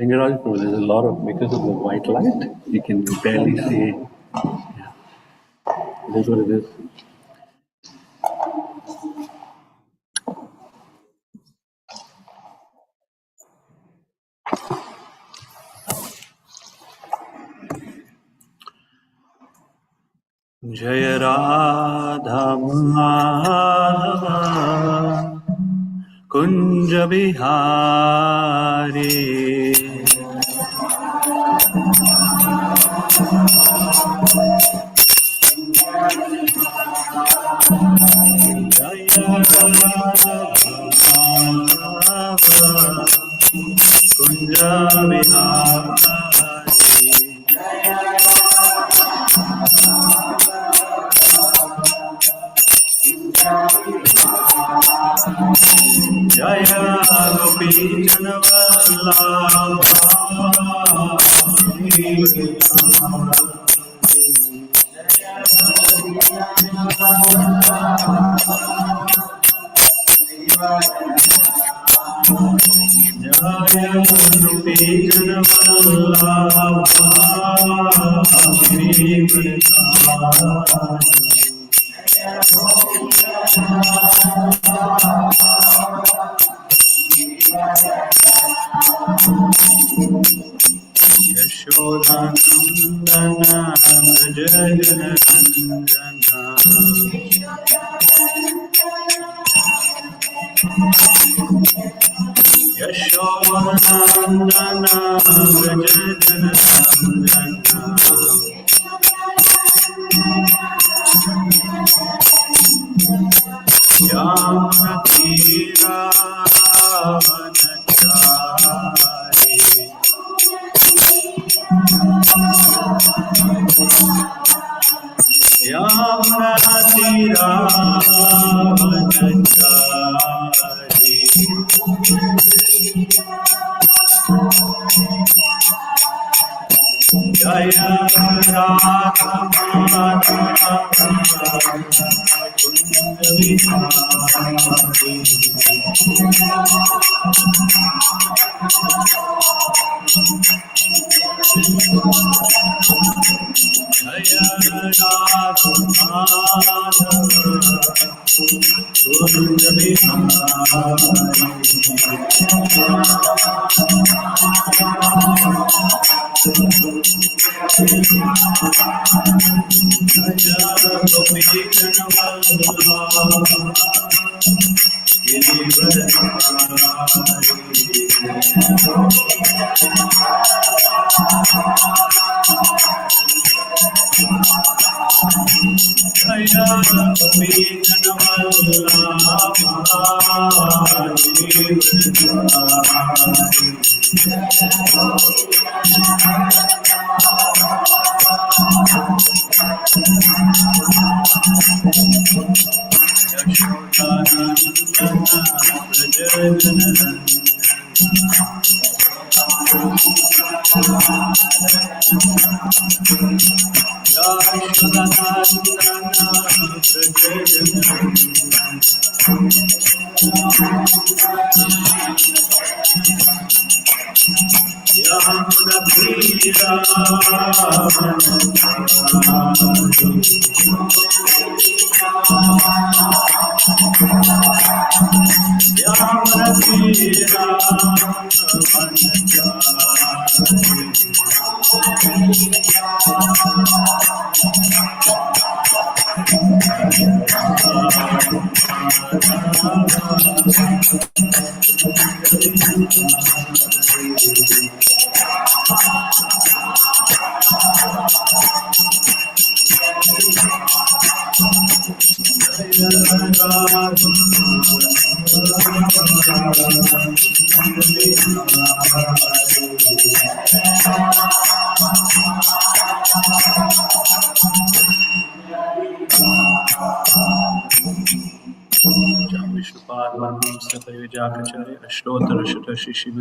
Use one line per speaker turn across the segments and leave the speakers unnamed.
Lingaraj Prabhu, there's a lot of, because of the white light, you can barely see. Yeah. It is what it is. Jaya Radha Madhava Kunja Bihari Jaya Radha Madhava Kunja Bihari Jaya Gopi Janavallabha Jaya Gopi Janavallabha Yashodanandana Jajanandana Yashodanandana Jajanandana Yamuna Tira Vanachari Yamuna Tira Vanachari Jaya Radha Madhava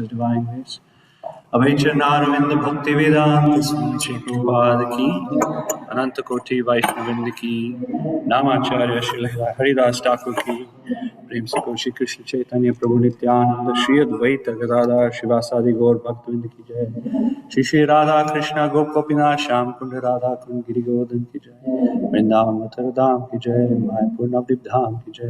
Divine Grace. Abhicharnaravinda Bhakti Vedanta Swami Prabhupada ki, Ananta Koti Vaishnavinda ki, Namacharya Srila Haridas Thakur ki, Prem Se Shri Krishna Chaitanya Prabhu Nityananda Shri Advaita Gadadhar Shivasadi Gaur Bhaktivinoda Ki Jai Shri Shri Radha Krishna Gopinath Sham Kunda Radha Kund Giri Govardhan Ki Jai Vrindavan Mathura Dham Ki Jai Mayapur Navadvip Dham Ki Jai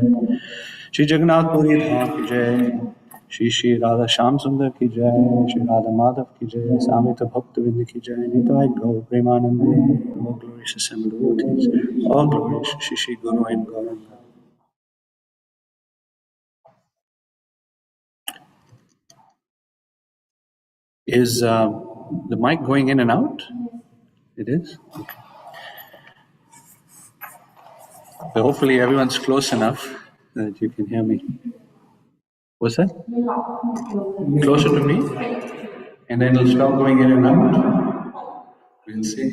Shri Jagannath Puri Dham Ki Jai Shri Shri Radha Sham Sundar Ki Jai Shri Radha Madhav Ki Jai Samita Bhaktivinoda Ki Jai Nitai Gaur Premanande all glorious assembled devotees all glorious Shri Shri Guru and Gauranga. Is the mic going in and out? It is? Okay. So hopefully everyone's close enough that you can hear me. What's that? Closer to me? And then it'll stop going in and out? We'll see.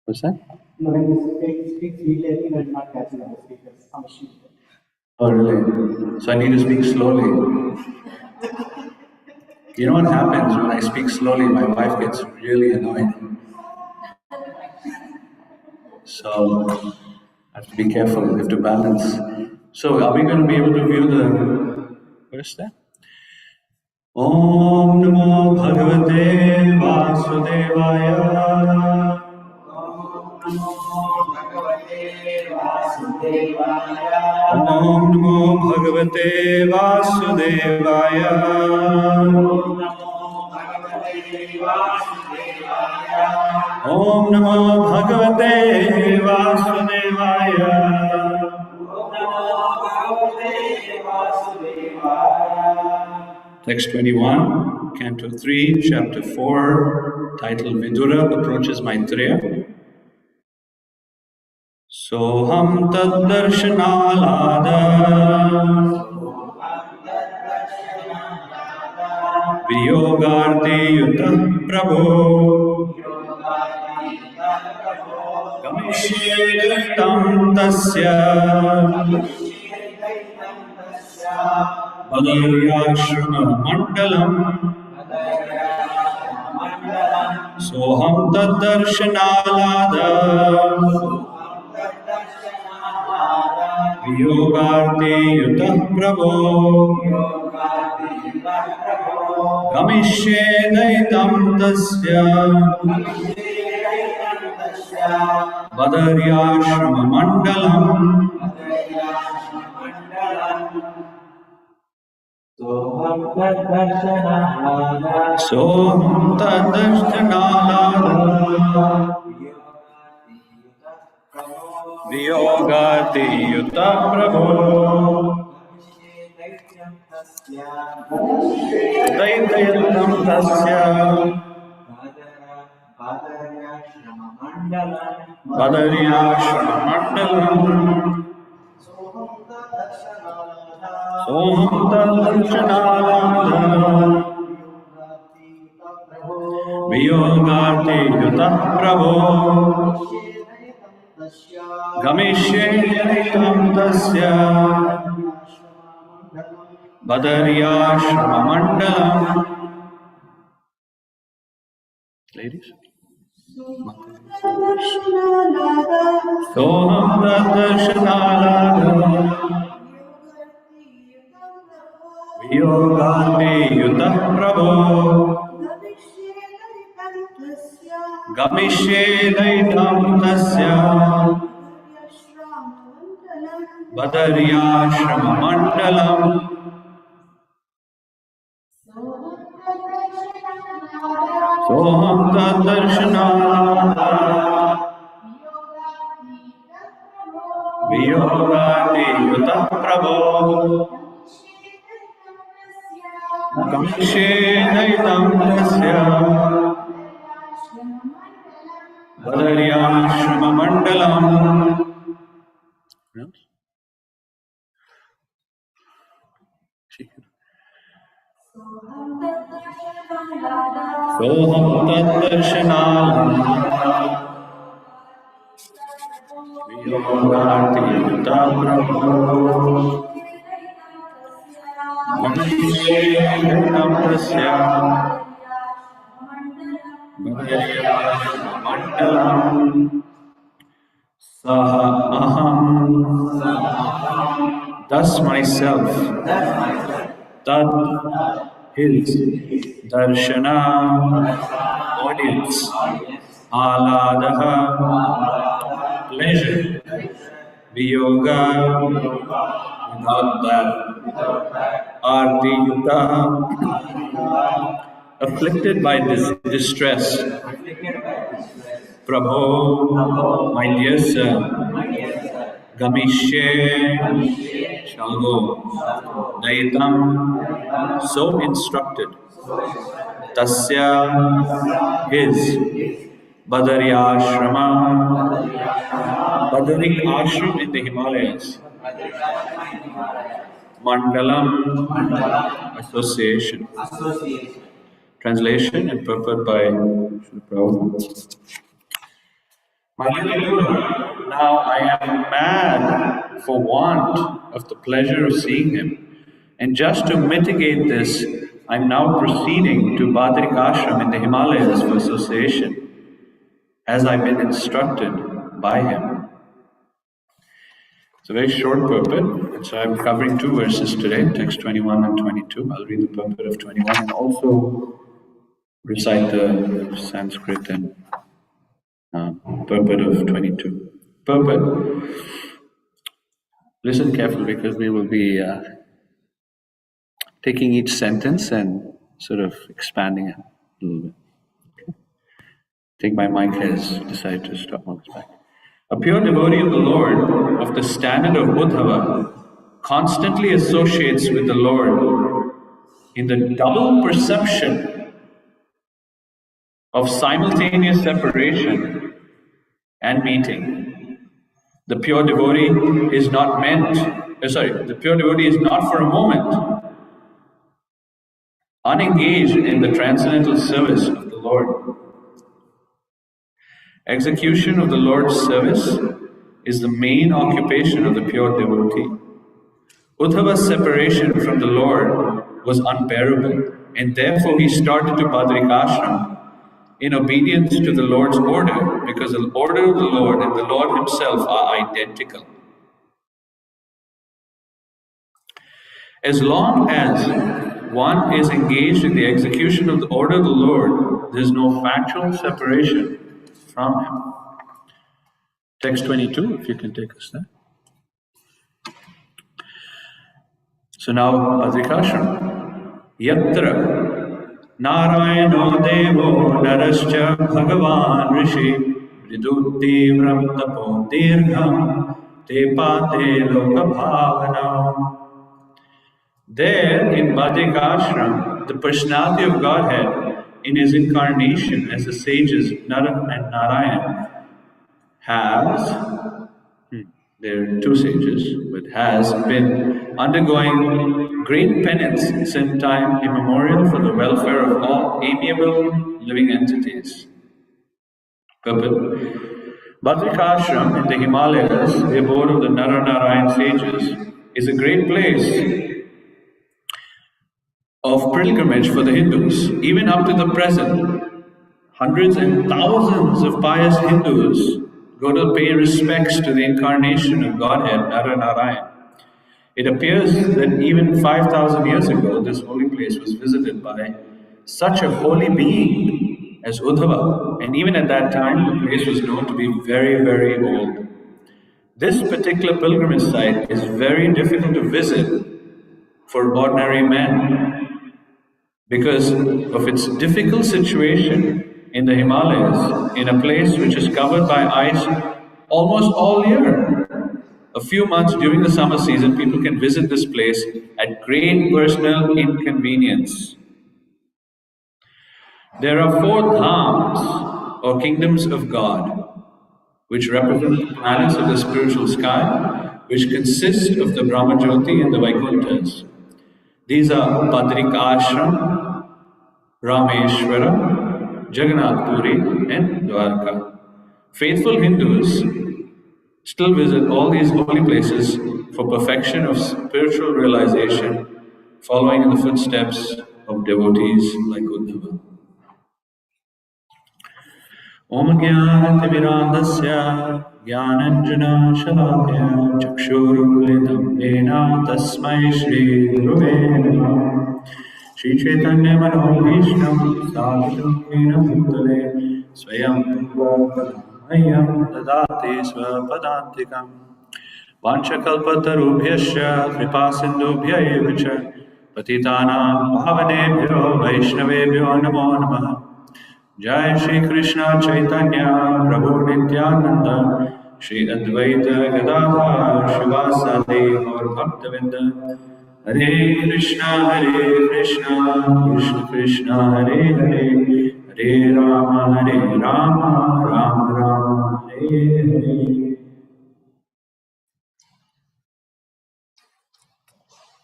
What's that?
No, when you speak freely, I think I'm not catching the speakers. I'm sheep.
Oh, really? So I need to speak slowly. You know what happens when I speak slowly? My wife gets really annoyed. So I have to be careful. I have to balance. So are we going to be able to view the verse there? Om Namo Bhagavate Vasudevaya. Om Namo Bhagavate Vasudevaya. Om Namo Bhagavate Vasudevaya. Text 21, Canto 3, Chapter 4, titled Vidura approaches Maitreya. Soham tad darshanalada viyogarti yuta prabhu gamishye tam tasya Badaryashrama mandalam Soham tad darshanalada Viyogarti yuta prabhu Gamishye daitam tasya Badaryashrama mandalam Soham tad darshanalada Viyogati yuta prabhu Daitayatam tasya Badaryashrama mandalam Soham tad darshanalada Viyogati yuta prabhu Gamishye daitam tasya Badaryashrama mandalam. Ladies? Soham tad darshanalada Viyogati yuta prabhu Gamishye daitam tasya Badaryashrama mandalam. Soham tad darshanalada Viyogati yuta prabhu Gamishye daitam tasya Badaryashrama mandalam. Soham tad darshanalada Viyogati yuta prabhu Gamishye daitam tasya Badaryashrama mandalam. Saha aham, thus myself, tad his, darshana, audience, aladaha, pleasure, viyoga, without that, arti yuta, afflicted by distress, Prabhu, my dear sir, Gamishe, shall go, Daitam, so instructed, Tasya, his, Badari Ashrama, Badari Ashram in the Himalayas, Mandalam, association. Translation and purport by Srila Prabhu. My dear Guru, now I am mad for want of the pleasure of seeing him. And just to mitigate this, I am now proceeding to Badrik Ashram in the Himalayas for association, as I have been instructed by him. It's a very short purport, and so I'm covering two verses today, text 21 and 22. I'll read the purport of 21 and also recite the Sanskrit and purport of 22. Purport. Listen carefully because we will be taking each sentence and sort of expanding it a little bit. Okay. I think my mic has decided to stop on its back. A pure devotee of the Lord, of the standard of Uddhava, constantly associates with the Lord in the double perception of simultaneous separation and meeting. The pure devotee is not the pure devotee is not for a moment unengaged in the transcendental service of the Lord. Execution of the Lord's service is the main occupation of the pure devotee. Uddhava's separation from the Lord was unbearable, and therefore he started to Badrik Ashram in obedience to the Lord's order, because the order of the Lord and the Lord himself are identical. As long as one is engaged in the execution of the order of the Lord, there is no factual separation from him. Text 22, if you can take us there. So now, Badrik Ashram. Yatra Narayano Devo Narascha Bhagavan Rishi Viduttivram Tapo Dirgham Te Pate Loka Bhavana. There in Badrik Ashram, the personality of Godhead in his incarnation as the sages Nara and Narayan has, there are two sages, but has been undergoing great penance since time immemorial for the welfare of all amiable living entities. Badrik Ashram in the Himalayas, the abode of the Nara-Narayan sages, is a great place of pilgrimage for the Hindus. Even up to the present, hundreds and thousands of pious Hindus go to pay respects to the incarnation of Godhead, Nara-Narayan. It appears that even 5,000 years ago, this holy place was visited by such a holy being as Uddhava, and even at that time, the place was known to be very, very old. This particular pilgrimage site is very difficult to visit for ordinary men because of its difficult situation in the Himalayas, in a place which is covered by ice almost all year. A few months during the summer season, people can visit this place at great personal inconvenience. There are 4 dhams, or kingdoms of God, which represent the planets of the spiritual sky, which consist of the Brahmajyoti and the Vaikunthas. These are Badrik Ashram, Rameshwara, Jagannath Puri, and Dwarka. Faithful Hindus still visit all these holy places for perfection of spiritual realization, following in the footsteps of devotees like Uddhava. Om Jnanatimirandasya Jnananjana Shalakya Chakshurumlitam Yena Tasmai Shri Gurave Namah. Shri Chaitanya Manobhishtam Sthapitam Yena Bhutale Swayam Bhagamayam Dadati Swapadantikam Vanchakalpatarubhyasya Kripasindubhya eva cha Patitanam Pavanebhyo Vaishnavebhyo Namo Namah. Jai Shri Krishna Chaitanya Prabhu Nityananda Shri Advaita Gadadhar Shivasadi Gaur Bhaktavinda Hare Krishna Krishna Krishna Hare Hare Hare Rama Rama Rama Hare Hare.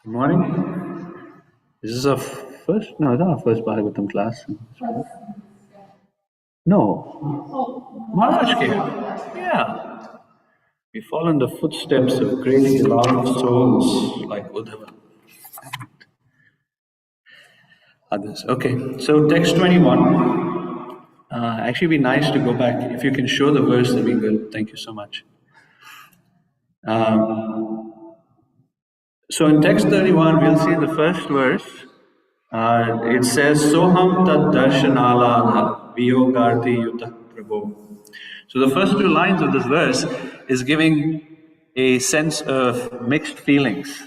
Good morning. This is our first, no, it's not our first Bhagavatam class. No. Maharaj came. Yeah. We follow in the footsteps of great beloved souls like Uddhava. Others. Okay, so text 21. Actually, be nice to go back. If you can show the verse, that'd be good. Thank you so much. So in text 31, we'll see the first verse. It says, Soham tad darshanalana viyogarti yuta prabhu. So the first two lines of this verse is giving a sense of mixed feelings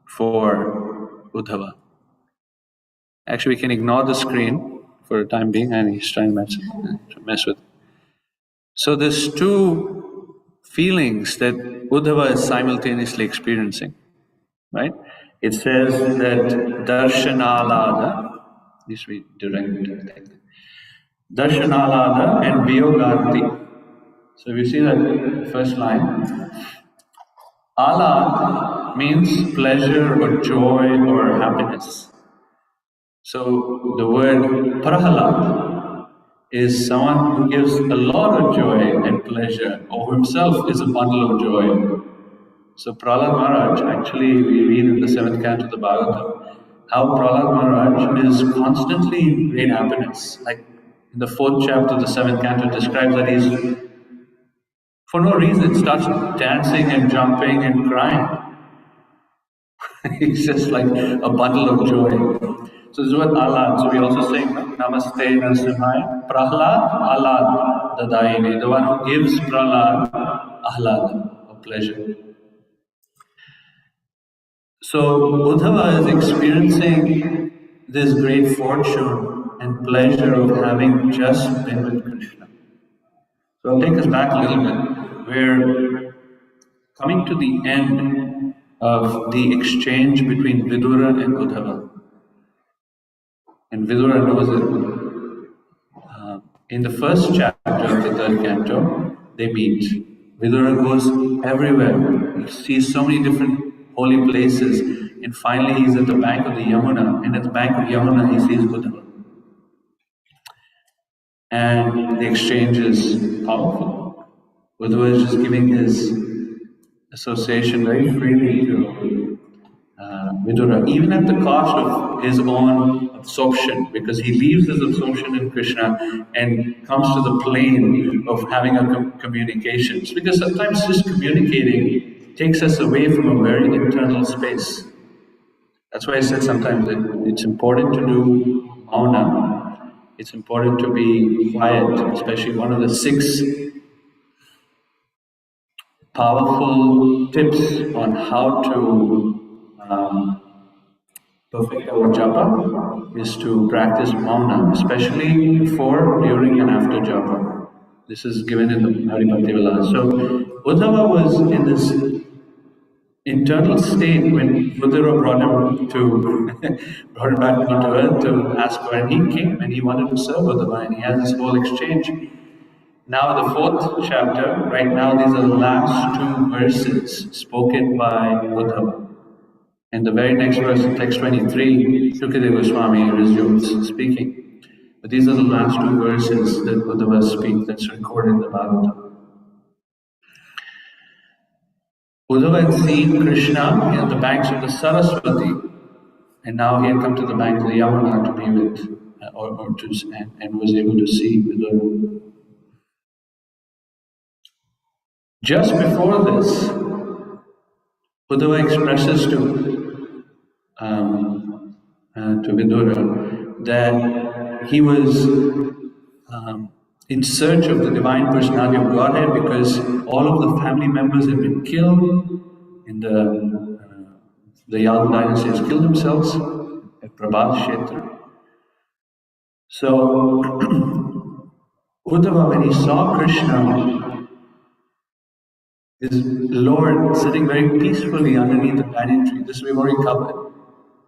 for Uddhava. Actually, we can ignore the screen for the time being, and he's trying to mess with it. So there's two feelings that Uddhava is simultaneously experiencing, right? It says that darshanalada, this we direct, darshanalada and viyogarti. So we see that first line. Alad means pleasure or joy or happiness. So the word prahalad is someone who gives a lot of joy and pleasure, or himself is a bundle of joy. So Prahlad Maharaj, actually we read in the 7th canto of the Bhagavatam, how Prahlad Maharaj is constantly in great happiness. Like in the 4th chapter of the 7th canto describes that he's, for no reason, starts dancing and jumping and crying. He's just like a bundle of joy. So this is what Alad. So we also say Namaste Narasimhaya. Prahlad Alad Dadayini. The one who gives Prahlad Ahlad, of pleasure. So Uddhava is experiencing this great fortune and pleasure of having just been with Krishna. So I'll take us back a little bit. We're coming to the end of the exchange between Vidura and Uddhava. And Vidura knows it. In the first chapter of the 3rd canto, they meet. Vidura goes everywhere. He sees so many different holy places. And finally he's at the bank of the Yamuna. And at the bank of Yamuna he sees Uddhava. And the exchange is powerful. Uddhava is just giving his association very freely to Vidura, even at the cost of his own absorption, because he leaves his absorption in Krishna and comes to the plane of having a communications. Because sometimes just communicating takes us away from a very internal space. That's why I said sometimes that it's important to do mauna. It's important to be quiet, especially one of the 6 powerful tips on how to perfect our japa is to practice mauna, especially before, during and after japa. This is given in the Haribhakti Vilas. So Uddhava was in this internal state when Vidura brought him back down to earth to ask for, and he came and he wanted to serve Uddhava, and he has this whole exchange. Now the 4th chapter, right now these are the last 2 verses spoken by Uddhava. And the very next verse in text 23, Shukadeva Goswami resumes speaking. But these are the last 2 verses that Uddhava speaks, that's recorded in the Bhagavatam. Uddhava had seen Krishna at the banks of the Saraswati, and now he had come to the bank of the Yamuna to be with and was able to see Vidura. Just before this, Uddhava expresses to Vidura that he was in search of the divine personality of Godhead because all of the family members had been killed in the Yadu dynasty has killed themselves at Prabhat Kshetra. So Uddhava, when he saw Krishna, his Lord, sitting very peacefully underneath the banyan tree, this we've already covered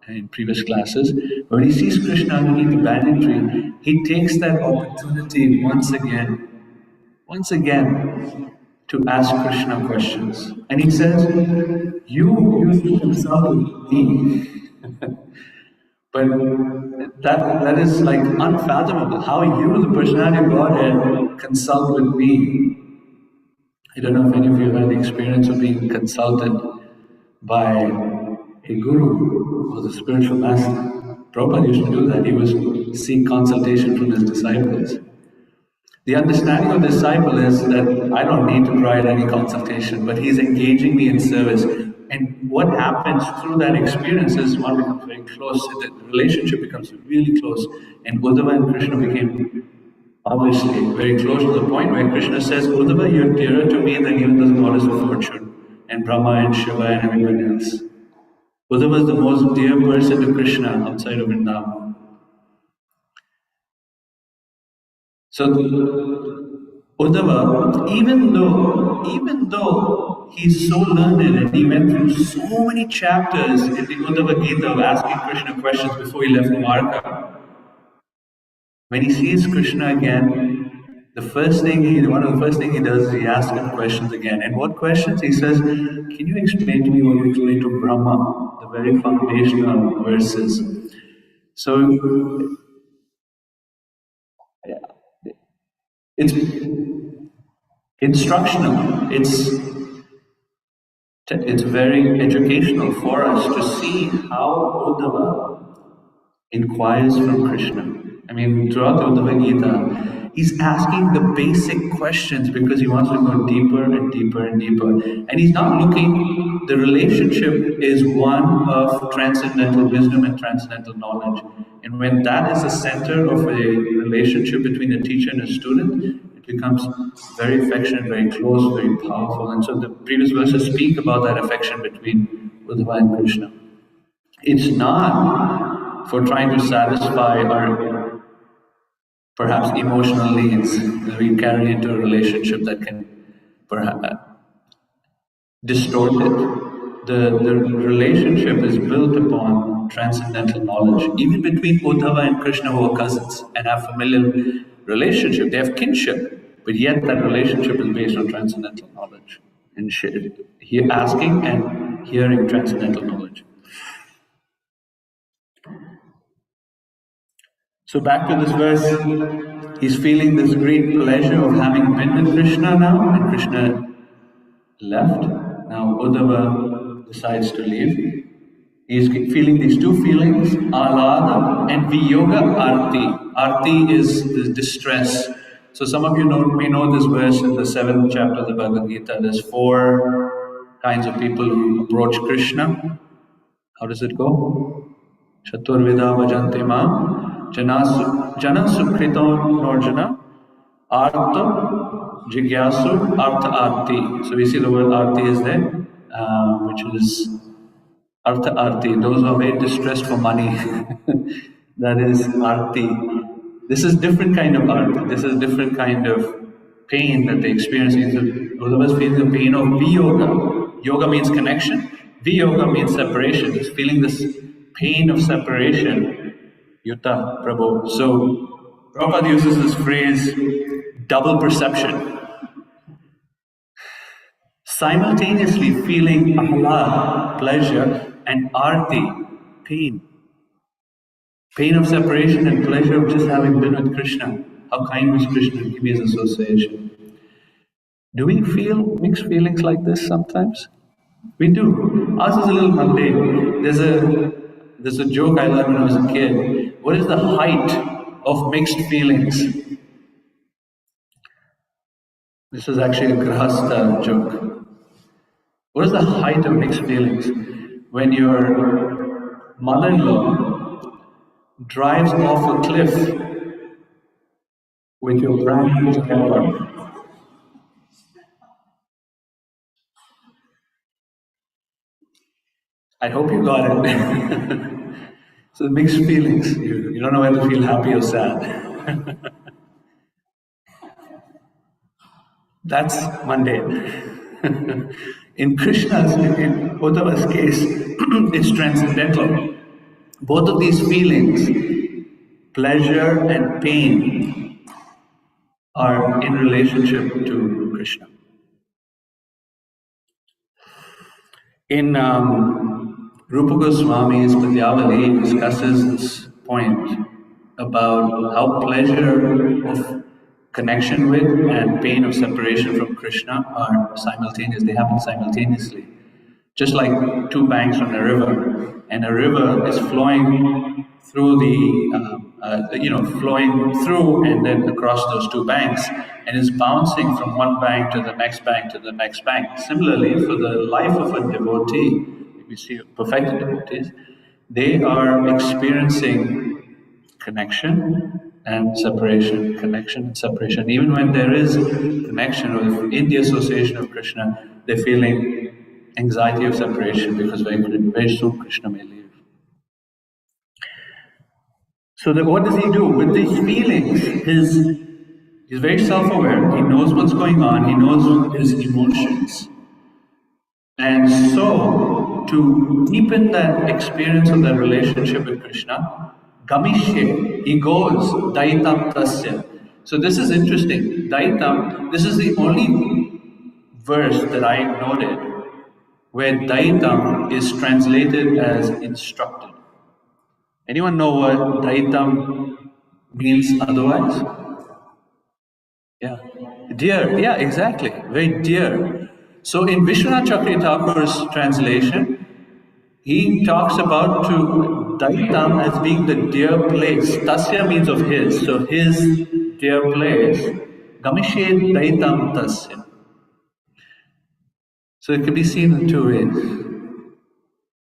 in previous classes, but when he sees Krishna underneath the banyan tree, he takes that opportunity once again to ask Krishna questions. And he says, you used to consult with me. But that is like unfathomable. How you, the personality of Godhead, consult with me. I don't know if any of you have had the experience of being consulted by a guru or the spiritual master. Prabhupada used to do that. He would seek consultation from his disciples. The understanding of the disciple is that I don't need to provide any consultation, but he's engaging me in service. And what happens through that experience is one becomes very close, the relationship becomes really close. And Uddhava and Krishna became obviously very close to the point where Krishna says, Uddhava, you're dearer to me than even the goddess of fortune, and Brahma and Shiva and everyone else. Uddhava is the most dear person to Krishna outside of Vrindavan. So Uddhava, even though he's so learned and he went through so many chapters in the Uddhava Gita of asking Krishna questions before he left Dwarka, when he sees Krishna again, one of the first things he does is he asks him questions again. And what questions? He says, can you explain to me what you explained to Brahma, the very foundational verses? So it's instructional. It's very educational for us to see how Uddhava inquires from Krishna. I mean, throughout the Uddhava Gita, he's asking the basic questions because he wants to go deeper and deeper and deeper. And he's not looking, the relationship is one of transcendental wisdom and transcendental knowledge. And when that is the center of a relationship between a teacher and a student, it becomes very affectionate, very close, very powerful. And so the previous verses speak about that affection between Uddhava and Krishna. It's not for trying to satisfy our perhaps emotional needs that we carry into a relationship that can perhaps distort it. The relationship is built upon transcendental knowledge. Even between Uddhava and Krishna, who are cousins and have familial relationship, they have kinship, but yet that relationship is based on transcendental knowledge and asking and hearing transcendental knowledge. So back to this verse, he's feeling this great pleasure of having been with Krishna now, and Krishna left. Now Uddhava decides to leave. He's feeling these two feelings, alada and viyoga arti. Arti is the distress. So some of you may know this verse in the 7th chapter of the Bhagavad Gita. There's 4 kinds of people who approach Krishna. How does it go? Chaturvida bhajante mam. Jana sukhrito norjana, arta jigyasu, artha arti. So we see the word arti is there, which is artha arti. Those who are very distressed for money, that is arti. This is different kind of arti. This is different kind of pain that they experience. Those of us feeling the pain of viyoga. Yoga means connection. Viyoga means separation. He's feeling this pain of separation. Yuta, Prabhu. So, Prabhupada uses this phrase, double perception. Simultaneously feeling ahlad, pleasure, and arti, pain. Pain of separation and pleasure of just having been with Krishna. How kind was Krishna? Give me his association. Do we feel mixed feelings like this sometimes? We do. Ours is a little mundane. There's a joke I learned when I was a kid. What is the height of mixed feelings. This is actually a Grahastha joke. What is the height of mixed feelings? When your mother-in-law drives off a cliff with your brand new Jaguar. I hope you got it. So mixed feelings. You don't know whether to feel happy or sad. That's mundane. In Krishna's, in Uddhava's case, it's transcendental. Both of these feelings, pleasure and pain, are in relationship to Krishna. In Rupa Goswami's Padyavali discusses this point about how pleasure of connection with and pain of separation from Krishna are simultaneous, they happen simultaneously. Just like two banks on a river, and a river is flowing through flowing through and then across those two banks, and is bouncing from one bank to the next bank to the next bank. Similarly, for the life of a devotee, if we see perfected devotees, they are experiencing connection and separation, connection and separation. Even when there is connection or in the association of Krishna, they're feeling anxiety of separation because very soon Krishna may leave. So what does he do? With these feelings, he's very self-aware, he knows what's going on, he knows his emotions. And so, to deepen that experience of that relationship with Krishna, Gamishe, he goes, Daitam Tasya. So this is interesting. Daitam, this is the only verse that I noted where Daitam is translated as instructed. Anyone know what Daitam means otherwise? Yeah. Dear, yeah, exactly. Very dear. So in Vishwanath Chakri Thakur's translation, he talks about to Daitam as being the dear place. Tasya means of his, so his dear place. Gamishe Daitam Tasya. So it can be seen in two ways.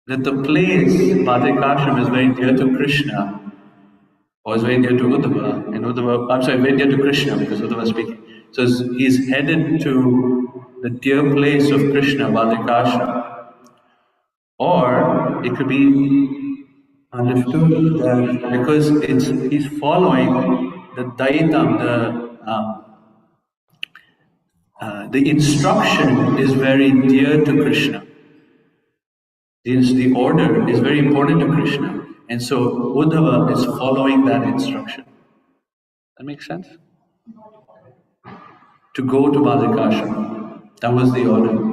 That the place, Badrikashram, is very dear to Krishna, or is very dear to Uddhava, and very dear to Krishna, because Uddhava is speaking. So he's headed to the dear place of Krishna, Badrikashram. Or it could be understood that because he's following the Daitam, the instruction is very dear to Krishna. The order is very important to Krishna, and so Uddhava is following that instruction. That makes sense? To go to Badrikashram, that was the order.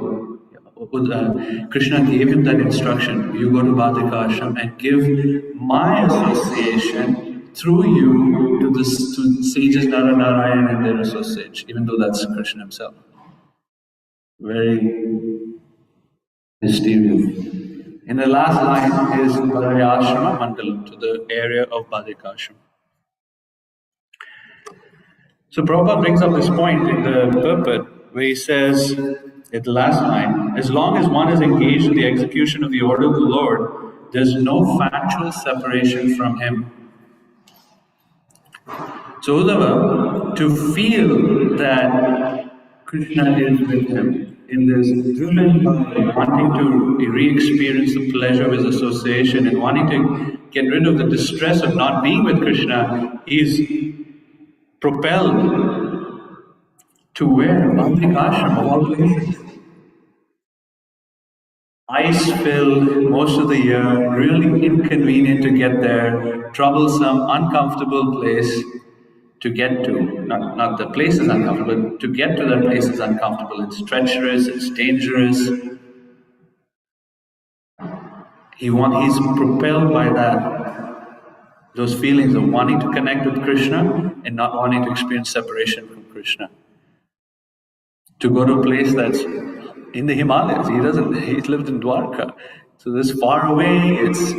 Krishna gave him that instruction. You go to Badrikashram and give my association through you to sages Naranarayan and their associates, even though that's Krishna himself. Very mysterious. And the last line is Bhadrayashrama Mandalam, to the area of Badrikashram. So Prabhupada brings up this point in the purport where he says at the last line, as long as one is engaged in the execution of the order of the Lord, there's no factual separation from him. So Uddhava, to feel that Krishna is with him, in this driven by wanting to re-experience the pleasure of his association and wanting to get rid of the distress of not being with Krishna, he's propelled to where? Badrikashram, of all places. Ice-filled most of the year, really inconvenient to get there, troublesome, uncomfortable place to get to. Not the place is uncomfortable, but to get to that place is uncomfortable. It's treacherous, it's dangerous. He's propelled by those feelings of wanting to connect with Krishna and not wanting to experience separation from Krishna. To go to a place that's in the Himalayas. He lived in Dwarka. So this far away, it's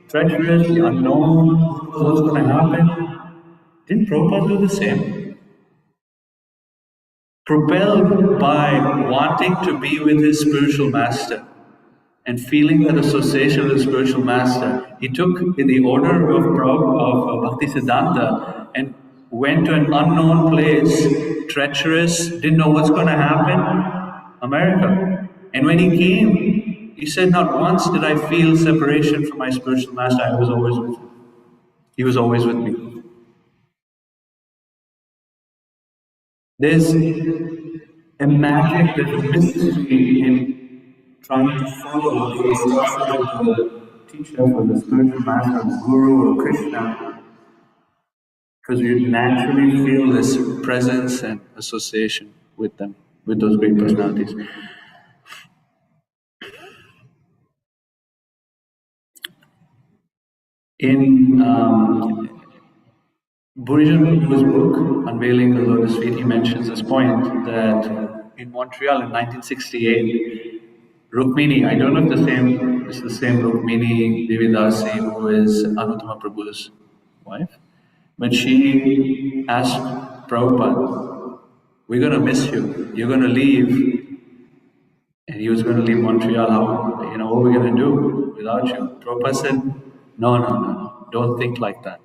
treacherous, the unknown, what's going to happen. Didn't Prabhupada do the same? Propelled by wanting to be with his spiritual master and feeling that association with the spiritual master, he took the order of Bhakti Siddhanta and went to an unknown place, treacherous, didn't know what's going to happen, America. And when he came, he said, not once did I feel separation from my spiritual master. I was always with him. He was always with me. There's a magic, there's a mystery in trying to follow the instruction of the teacher or the spiritual master, the guru or Krishna, because you naturally feel this presence and association with them, with those great personalities. In Bhurijan Prabhu's book, Unveiling the Lotus Feet, he mentions this point that in Montreal in 1968, Rukmini, I don't know if it's the same Rukmini Devidasi who is Anuttama Prabhu's wife, but she asked Prabhupada, we're going to miss you, you're going to leave, and he was going to leave Montreal, what are we going to do without you? Prabhupada said, no, don't think like that.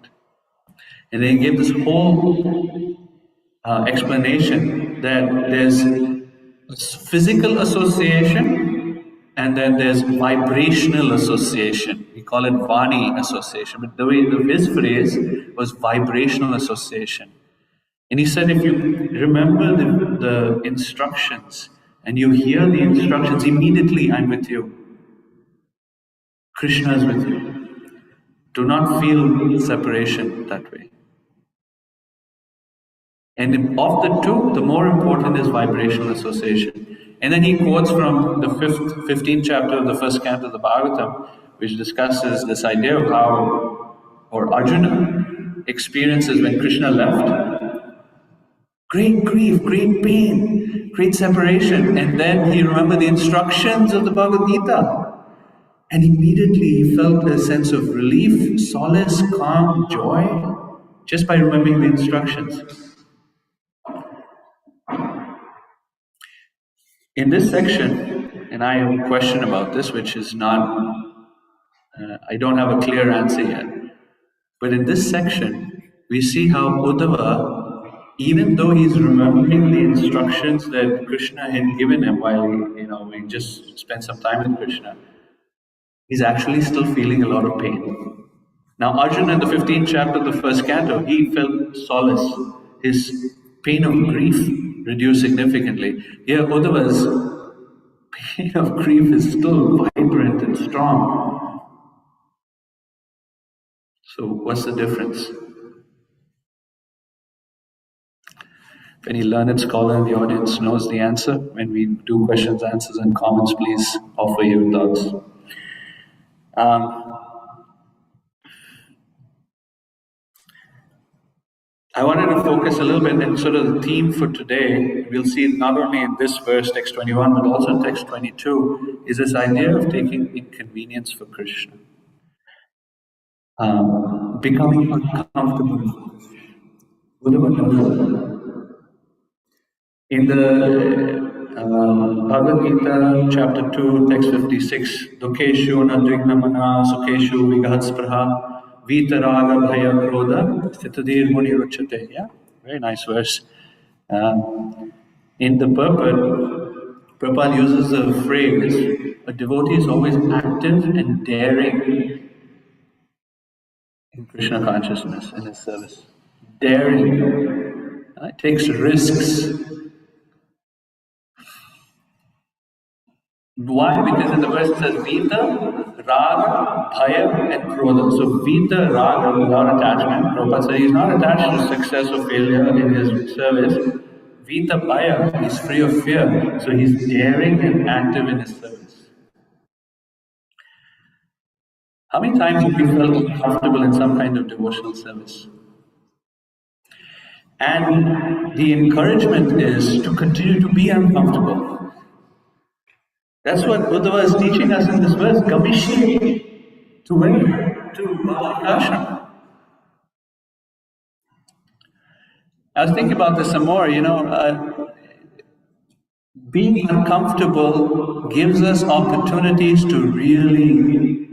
And then he gave this whole explanation that there's physical association and then there's vibrational association. We call it Vani association, but the way his phrase was vibrational association. And he said, if you remember the instructions and you hear the instructions, immediately I'm with you. Krishna is with you. Do not feel separation that way. And of the two, the more important is vibrational association. And then he quotes from the 15th chapter of the first canto of the Bhagavatam, which discusses this idea of how, or Arjuna experiences when Krishna left. Great grief, great pain, great separation. And then he remembered the instructions of the Bhagavad Gita. And immediately he felt a sense of relief, solace, calm, joy, just by remembering the instructions. In this section, and I have a question about this, which is not, I don't have a clear answer yet. But in this section, we see how Uddhava, even though he's remembering the instructions that Krishna had given him while we just spent some time with Krishna, he's actually still feeling a lot of pain. Now, Arjuna in the 15th chapter of the first canto, he felt solace. His pain of grief reduced significantly. Here, Uddhava's pain of grief is still vibrant and strong. So, what's the difference? If any learned scholar in the audience knows the answer, when we do questions, answers, and comments, please offer your thoughts. I wanted to focus a little bit on sort of the theme for today. We'll see not only in this verse, text 21, but also in text 22, is this idea of taking inconvenience for Krishna. Becoming uncomfortable. In the Bhagavad Gita, chapter 2, text 56, Dukeshu nadvignamana sukeshu vigahatspraha vitaraga bhaya krodha stitadir muni ruchate. Yeah, very nice verse. In the purport, Prabhupada uses the phrase, a devotee is always active and daring in Krishna consciousness, in his service. Daring. It takes risks. Why? Because in the verse it says Vita, Raga, Bhaya, and Krodha. So Vita, Raga, without attachment. Prabhupada said he's not attached to success or failure in his service. Vita, Bhaya, he's free of fear. So he's daring and active in his service. How many times have you felt uncomfortable in some kind of devotional service? And the encouragement is to continue to be uncomfortable. That's what Uddhava is teaching us in this verse. Gamishi. To where? To Bhagavad Ashram. I was thinking about this some more, being uncomfortable gives us opportunities to really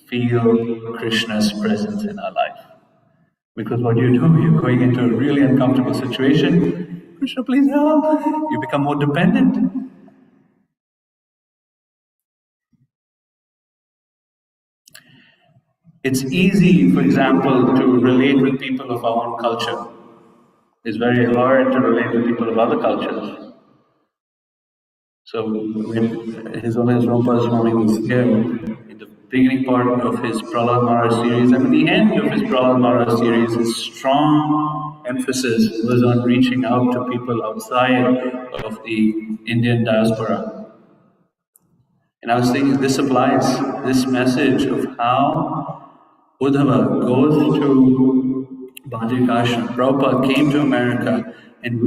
feel Krishna's presence in our life. Because what you do, you're going into a really uncomfortable situation. Krishna, please help. You become more dependent. It's easy, for example, to relate with people of our own culture. It's very hard to relate with people of other cultures. So when His Holiness Rupa Swami was here, in the beginning part of his Prahlad Maharaj series, and at the end of his Prahlad Maharaj series, his strong emphasis was on reaching out to people outside of the Indian diaspora. And I was thinking this applies, this message of how Uddhava goes to Bhajik Ashram. Prabhupada came to America, and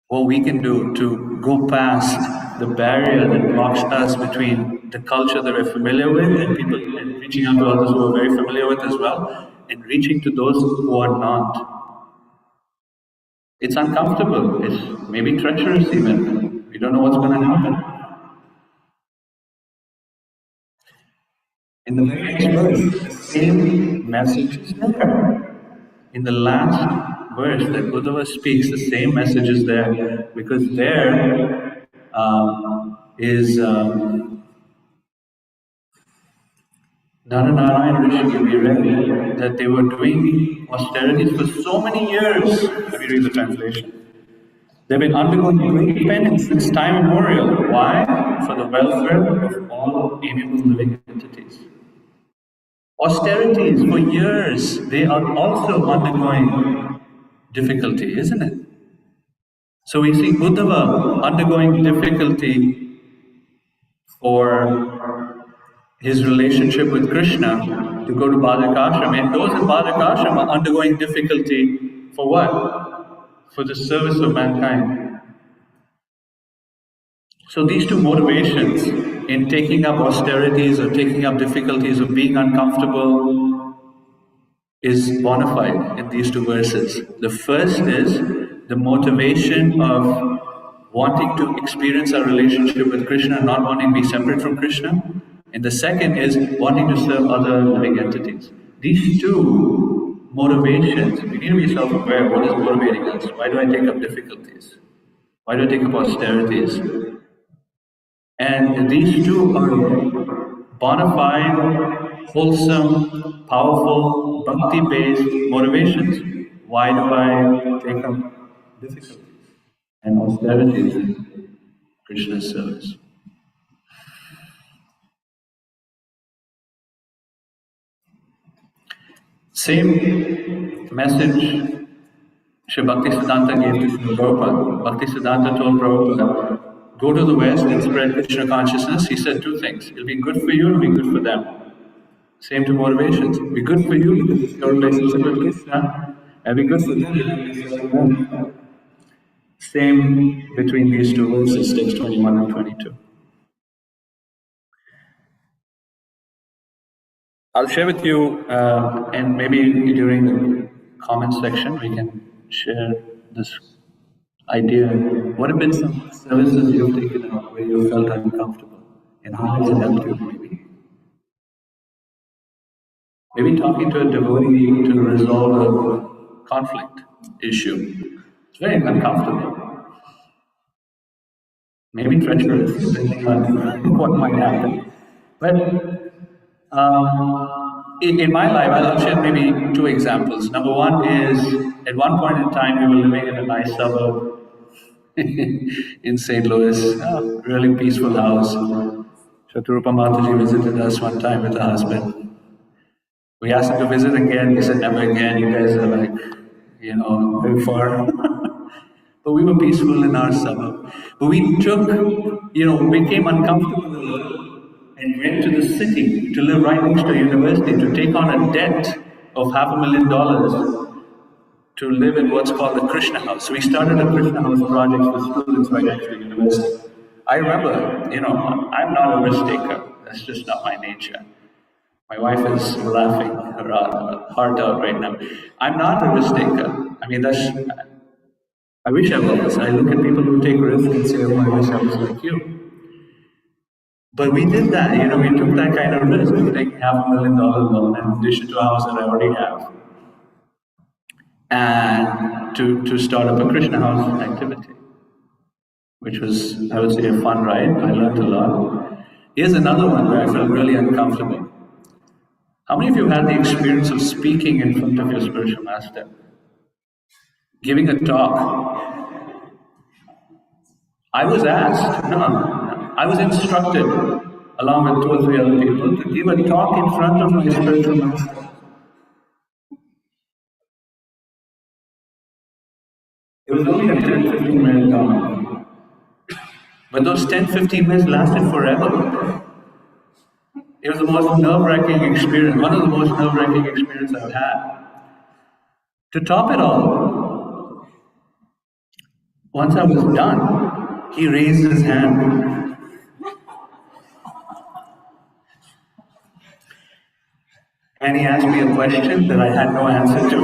what we can do to go past the barrier that blocks us between the culture that we're familiar with and people, and reaching out to others who are very familiar with as well, and reaching to those who are not. It's uncomfortable, it's maybe treacherous even. We don't know what's going to happen. In the very next verse, the same message is there. In the last verse that Uddhava speaks, the same message is there, because there is Naranarayan Rishi, we read that they were doing austerities for so many years. Let me read the translation. They've been undergoing great penance since time immemorial. Why? For the welfare of all amiable living entities. Austerities for years, they are also undergoing difficulty, isn't it? So we see Uddhava undergoing difficulty for his relationship with Krishna to go to Bhagavatam Ashram, and those in Bhagavatam Ashram are undergoing difficulty for what? For the service of mankind. So these two motivations in taking up austerities or taking up difficulties or being uncomfortable is bona fide in these two verses. The first is the motivation of wanting to experience our relationship with Krishna, not wanting to be separate from Krishna. And the second is wanting to serve other living entities. These two motivations, we need to be self-aware. What is motivating us? Why do I take up difficulties? Why do I take up austerities? And these two are bona fide, wholesome, powerful, bhakti-based motivations. Why do I take up difficulties and austerities in Krishna's service? Same message Sri Bhaktisiddhanta gave to Sri Prabhupada. Bhaktisiddhanta told Prabhupada, go to the West and spread Krishna consciousness. He said two things. It'll be good for you, it'll be good for them. Same to motivations. It'll be good for you because it's your relationship with Krishna. It'll be good for them. Same between these two verses, text 21 and 22. I'll share with you, and maybe during the comment section, we can share this idea. What have been some services you've taken up where you felt uncomfortable? And how has it helped you maybe? Maybe talking to a devotee to resolve a conflict issue. It's very uncomfortable. Maybe treacherous, depending on what might happen. But in my life, I'll share maybe two examples. Number one is, at one point in time, we were living in a nice suburb in St. Louis, a really peaceful house. Shaturupa Mataji visited us one time with her husband. We asked him to visit again. He said, never again. You guys are like, very far. But we were peaceful in our suburb. But we took, became uncomfortable and went to the city to live right next to a university, to take on a debt of $500,000 to live in what's called the Krishna House. So we started a Krishna House project for students right next to the university. I remember, I'm not a risk taker. That's just not my nature. My wife is laughing her heart out right now. I'm not a risk taker. I mean, I wish I was. I look at people who take risks and say, oh, I wish I was like you. But we did that, we took that kind of risk of taking $500,000 loan in addition to a house that I already have. And to start up a Krishna house activity, which was, I would say, a fun ride. I learned a lot. Here's another one where I felt really uncomfortable. How many of you had the experience of speaking in front of your spiritual master? Giving a talk? I was asked, I was instructed, along with 2 or 3 other people, to give a talk in front of my spiritual master. It was only a 10-15 minute talk. But those 10-15 minutes lasted forever. It was the most nerve-wracking experience, one of the most nerve-wracking experiences I've had. To top it all, once I was done, he raised his hand. And he asked me a question that I had no answer to.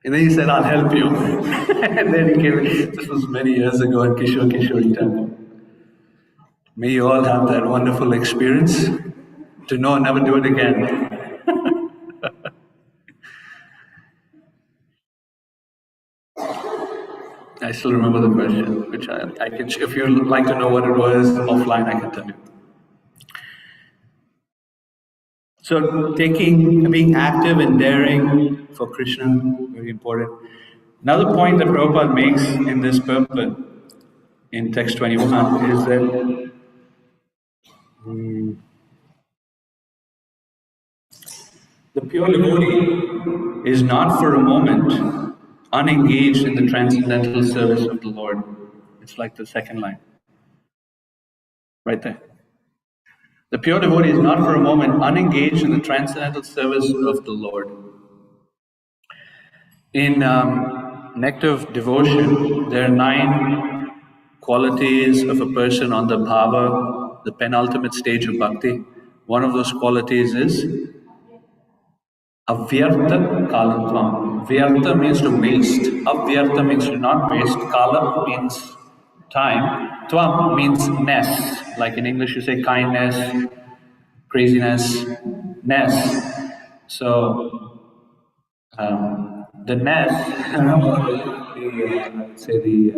And then he said, I'll help you. And then he came, this was many years ago in Kishori Temple. May you all have that wonderful experience to know and never do it again. I still remember the question, which I can, if you'd like to know what it was offline, I can tell you. So being active and daring for Krishna, very important. Another point that Prabhupada makes in this purport, in text 21, is that the pure devotee is not for a moment unengaged in the transcendental service of the Lord. It's like the second line, right there. The pure devotee is not for a moment unengaged in the transcendental service of the Lord. In Nectar of Devotion, there are 9 qualities of a person on the bhava, the penultimate stage of bhakti. One of those qualities is avyartha kalatvam. Vyartha means to waste. Avyartha means to not waste. Kala means time. Tvam means ness. Like in English you say kindness, craziness, ness. So the ness, I would say the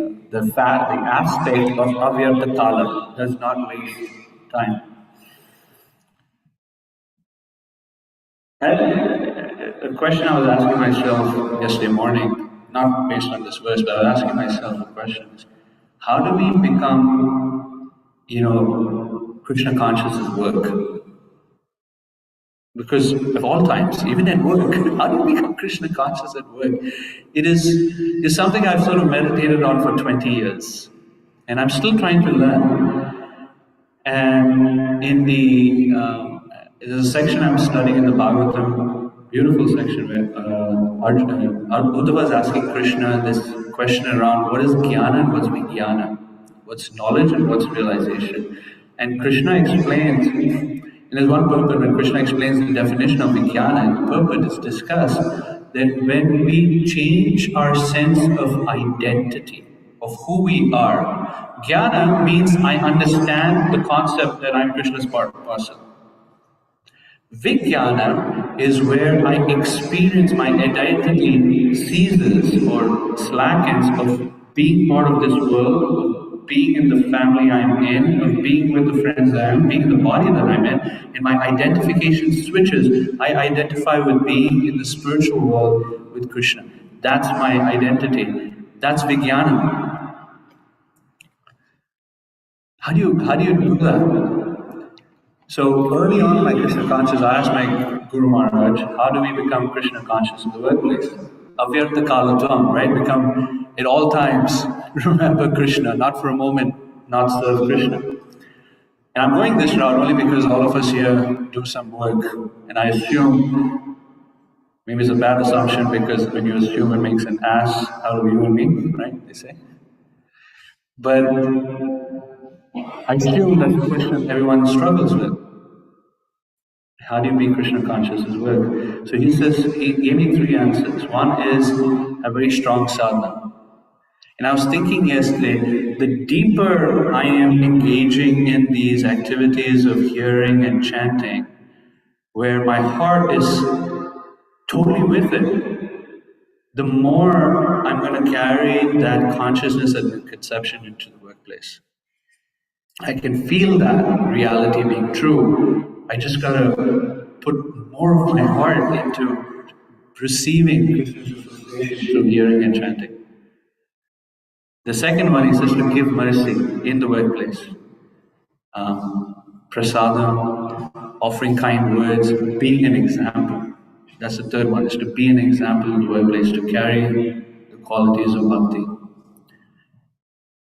aspect of avyartha kala does not waste time. And a question I was asking myself yesterday morning, not based on this verse, but I was asking myself a question: how do we become, Krishna consciousness work? Because of all times, even at work, how do we become Krishna conscious at work? It is something I've sort of meditated on for 20 years, and I'm still trying to learn. And in there's a section I'm studying in the Bhagavatam, beautiful section where Uddhava is asking Krishna this question around what is jnana and what's vijnana, what's knowledge and what's realization. And Krishna explains, and there's one purport when Krishna explains the definition of vijnana, and the purport is discussed that when we change our sense of identity, of who we are, jnana means I understand the concept that I'm Krishna's part and parcel. Vijnana is where I experience my identity ceases or slackens of being part of this world, of being in the family I'm in, of being with the friends I am, being in the body that I'm in, and my identification switches. I identify with being in the spiritual world with Krishna. That's my identity. That's Vijnana. How do you do that? So early on in my Krishna consciousness, I asked my Guru Maharaj, how do we become Krishna conscious in the workplace? Avyartha kalatvam, right? Become at all times, remember Krishna, not for a moment, not serve Krishna. And I'm going this route only because all of us here do some work. And I assume, maybe it's a bad assumption because when you assume it makes an ass out of you and me, right? They say. But I feel that's a question everyone struggles with. How do you be Krishna conscious is work? So he says, he gave me three answers. One is a very strong sadhana. And I was thinking yesterday, the deeper I am engaging in these activities of hearing and chanting, where my heart is totally with it, the more I'm going to carry that consciousness and conception into the workplace. I can feel that reality being true. I just got to put more of my heart into receiving Krishna's association through hearing and chanting. The second one is just to give mercy in the workplace. Prasadam, offering kind words, being an example. That's the third one, is to be an example in the workplace, to carry the qualities of bhakti.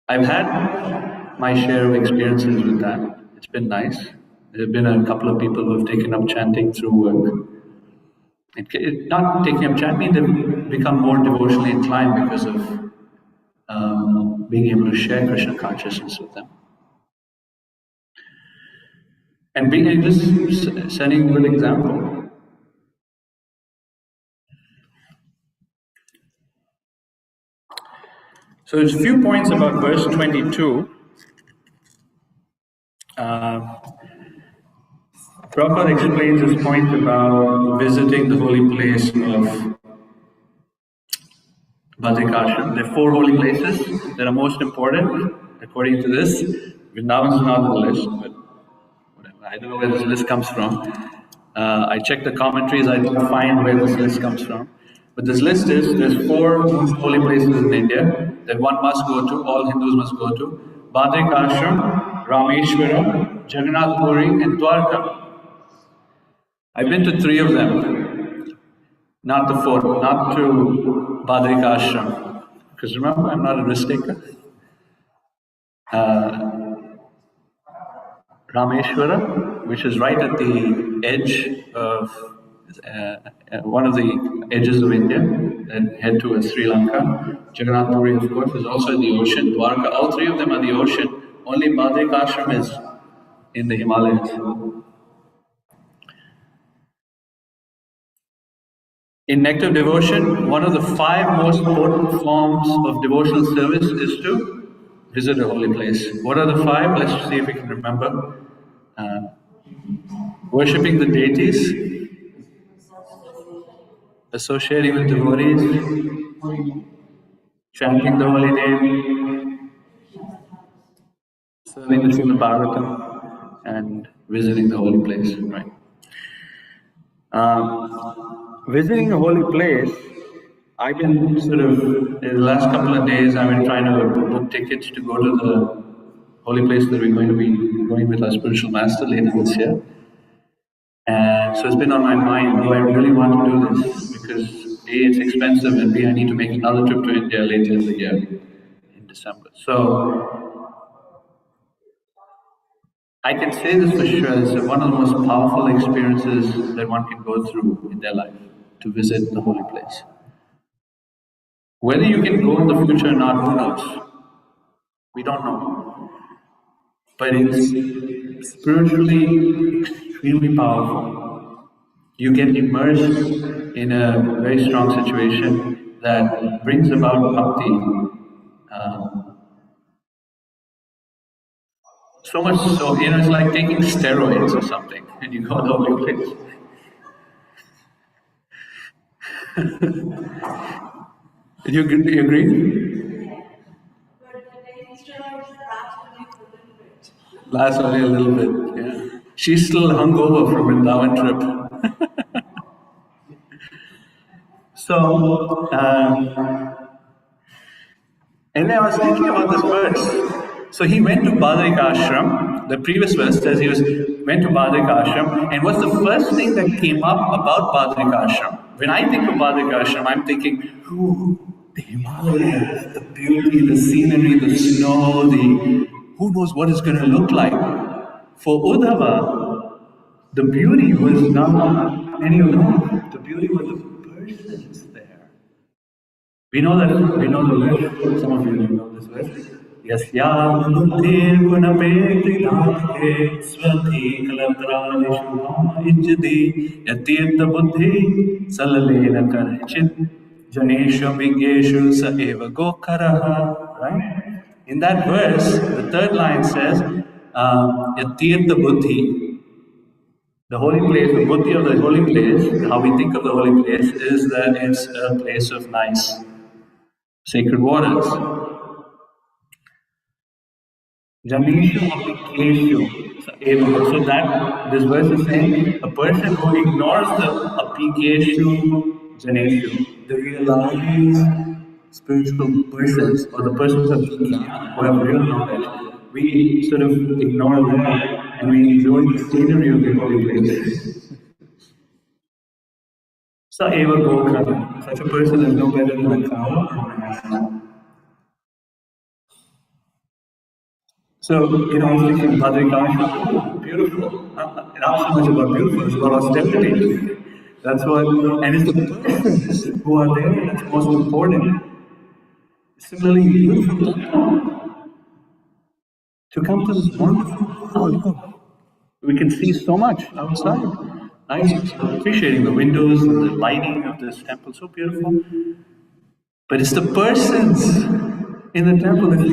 I've had my share of experiences with that. It's been nice. There have been a couple of people who have taken up chanting through work. Not taking up chanting, they've become more devotionally inclined because of being able to share Krishna consciousness with them. And being just setting a good example. So there's a few points about verse 22. Prabhupada explains this point about visiting the holy place of Badrikashram. There are 4 holy places that are most important, according to this. Vrindavan is not on the list, but whatever. I don't know where this list comes from. I checked the commentaries, I didn't find where this list comes from. But this list is, there's 4 most holy places in India that one must go to, all Hindus must go to. Badrikashram, Rameshwaram, Jagannath Puri and Dwarka. I've been to 3 of them, not the 4th, not to Badrikashram. Because remember, I'm not a risk taker. Rameshwara, which is right at the edge of one of the edges of India, and head towards Sri Lanka. Jagannath Puri, of course, is also in the ocean. Dwarka, all 3 of them are the ocean. Only Badrikashram is in the Himalayas. In Nectar Devotion, one of the 5 most important forms of devotional service is to visit a holy place. What are the 5? Let's see if we can remember. Worshipping the deities, associating with devotees, chanting the holy name, serving the Srimad Bhagavatam, and visiting the holy place. Right. Visiting a holy place, I've been sort of, in the last couple of days, I've been trying to book tickets to go to the holy place that we're going to be going with our spiritual master later this year. And so it's been on my mind, do I really want to do this? Because A, it's expensive, and B, I need to make another trip to India later in the year, in December. So I can say this for sure, it's one of the most powerful experiences that one can go through in their life, to visit the holy place. Whether you can go in the future or not, who knows? We don't know. But it's spiritually extremely powerful. You get immersed in a very strong situation that brings about bhakti. So much so, it's like taking steroids or something, and you go to the holy place. Do you agree? Last only a little bit, yeah. She's still hungover from Vrindavan trip. So, and then I was thinking about this verse. So he went to Badrikashram. The previous verse says went to Badrikashram, and what's the first thing that came up about Badrikashram? When I think of Badrikashram, I'm thinking, the Himalayas, the beauty, the scenery, the snow, who knows what it's going to look like. For Uddhava, the beauty was not any of them. The beauty was the persons there. We know the verse. Some of you know this verse. Yasyam buddhir gunapetridhate svati kalatralishu mama ijjati yatirtha buddhi salalena karchit janeshu vigeshu sa eva gokaraha. Right? In that verse, the third line says, yatirtha buddhi. The holy place, the buddhi of the holy place, how we think of the holy place is that it's a place of nice sacred waters. Janeshu apikeshu. So that this verse is saying a person who ignores the apikeshu janeshu, the realized spiritual persons or the persons of Jivana who have real knowledge, we sort of ignore them and we enjoy the scenery of the holy place. Sa eva gokara. Such a person is no better than a cow or an ass. So, you know, I was thinking Bhadrikasha, beautiful. Not so much about beautiful, it's about austerity. That's what, and it's the persons who are there that's most important. Similarly, beautiful to come to this wonderful world. We can see so much outside. Nice, appreciating the windows and the lighting of this temple, so beautiful. But it's the persons in the temple that we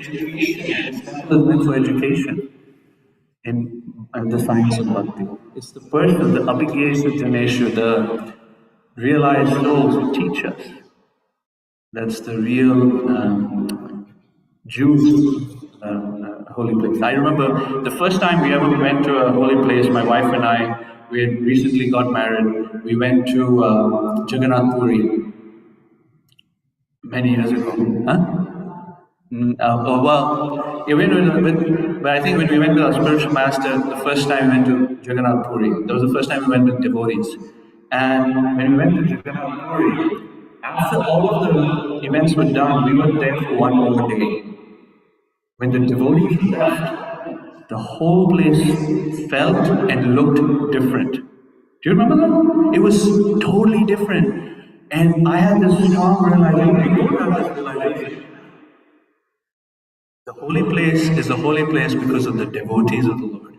this temple is meant for education in the science of bhakti. It's the person, the abhigesa janeshu, the realized souls who teach us. That's the real juice holy place. I remember the first time we ever went to a holy place, my wife and I, we had recently got married. We went to Jagannath Puri many years ago. Huh? But I think when we went with our spiritual master, the first time we went to Jagannath Puri, that was the first time we went with devotees. And when we went to Jagannath Puri, after all of the events were done, we were there for one more day. When the devotees left, the whole place felt and looked different. Do you remember that? It was totally different. And I had this strong realization, I don't have this realization. The holy place is a holy place because of the devotees of the Lord.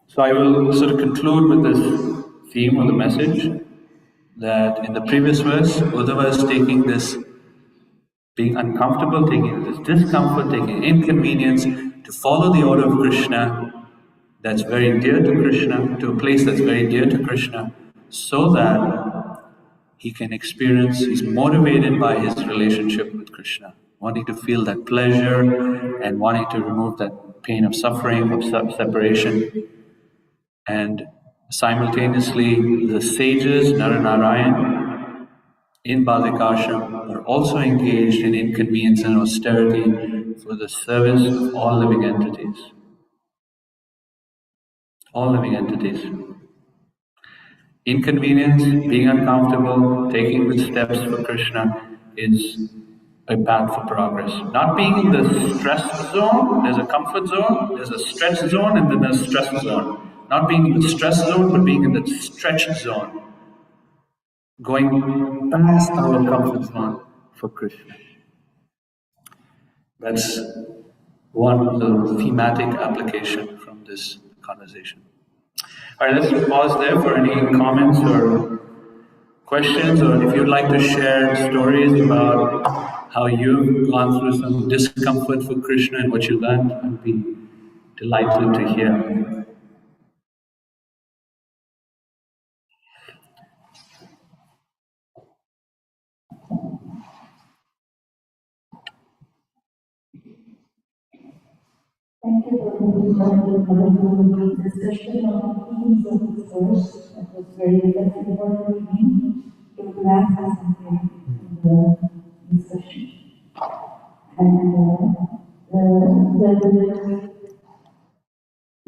So I will sort of conclude with this theme or the message that in the previous verse, Uddhava is taking this being uncomfortable, taking this discomfort, taking inconvenience to follow the order of Krishna that's very dear to Krishna, to a place that's very dear to Krishna, so that he can experience, he's motivated by his relationship with Krishna, wanting to feel that pleasure and wanting to remove that pain of suffering, of separation. And simultaneously, the sages, Naranarayan, in Bhadrikasham are also engaged in inconvenience and austerity for the service of all living entities. All living entities. Inconvenience, being uncomfortable, taking the steps for Krishna is a path for progress. Not being in the stress zone, there's a comfort zone, there's a stretch zone, and then there's a stress zone. Not being in the stress zone, but being in the stretch zone. Going past our comfort zone for Krishna. That's one of the thematic application from this conversation. All right, let's pause there for any comments or questions, or if you'd like to share stories about how you've gone through some discomfort for Krishna and what you learned, I'd be delighted to hear.
Thank you for the discussion on the themes of this verse. That was very important for me to grasp something in the discussion. And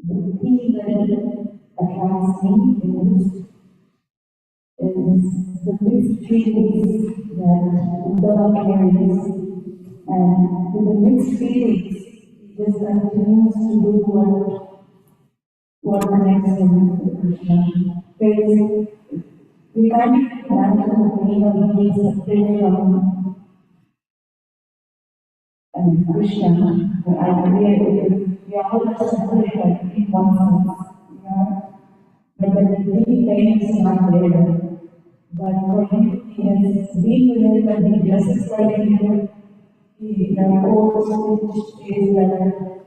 the theme that attracts me is the mixed feelings that Uddhava carries. And with the mixed feelings, just continues to do what connects him with Krishna. we can't imagine the pain of being separated from Krishna. We are all separated in one sense. But the deep pain is not there. But for him, he has been with him and he dresses like him. The quote which is that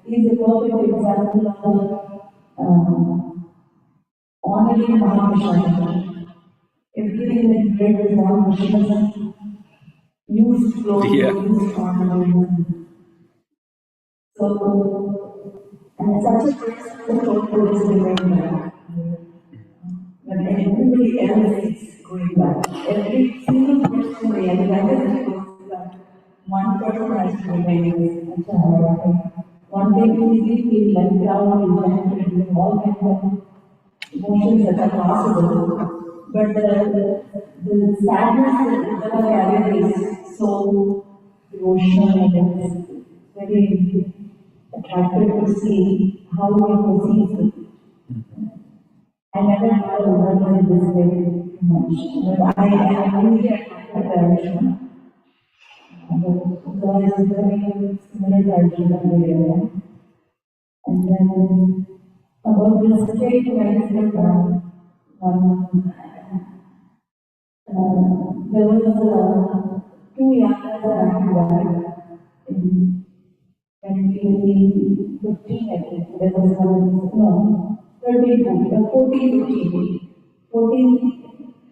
he is a perfect example of honoring Mahaprasad. Everything that he did with Mahaprasad used clothes, used ornaments. So, and such a person is going back. But everybody else is going back. Every single person realizes goes back. One person has to remain. One day we feel like proud, rejected, and all kinds of emotions that are possible. But the sadness that Uddhava carries is so emotional and it's very attractive to see how he perceives it. I never had a word in this way much, but I really attracted by Arjuna. God is very similar to Arjuna. And then about the state mindset there was two yamas that I had in 2015, I think. There was one, 14, 15. 14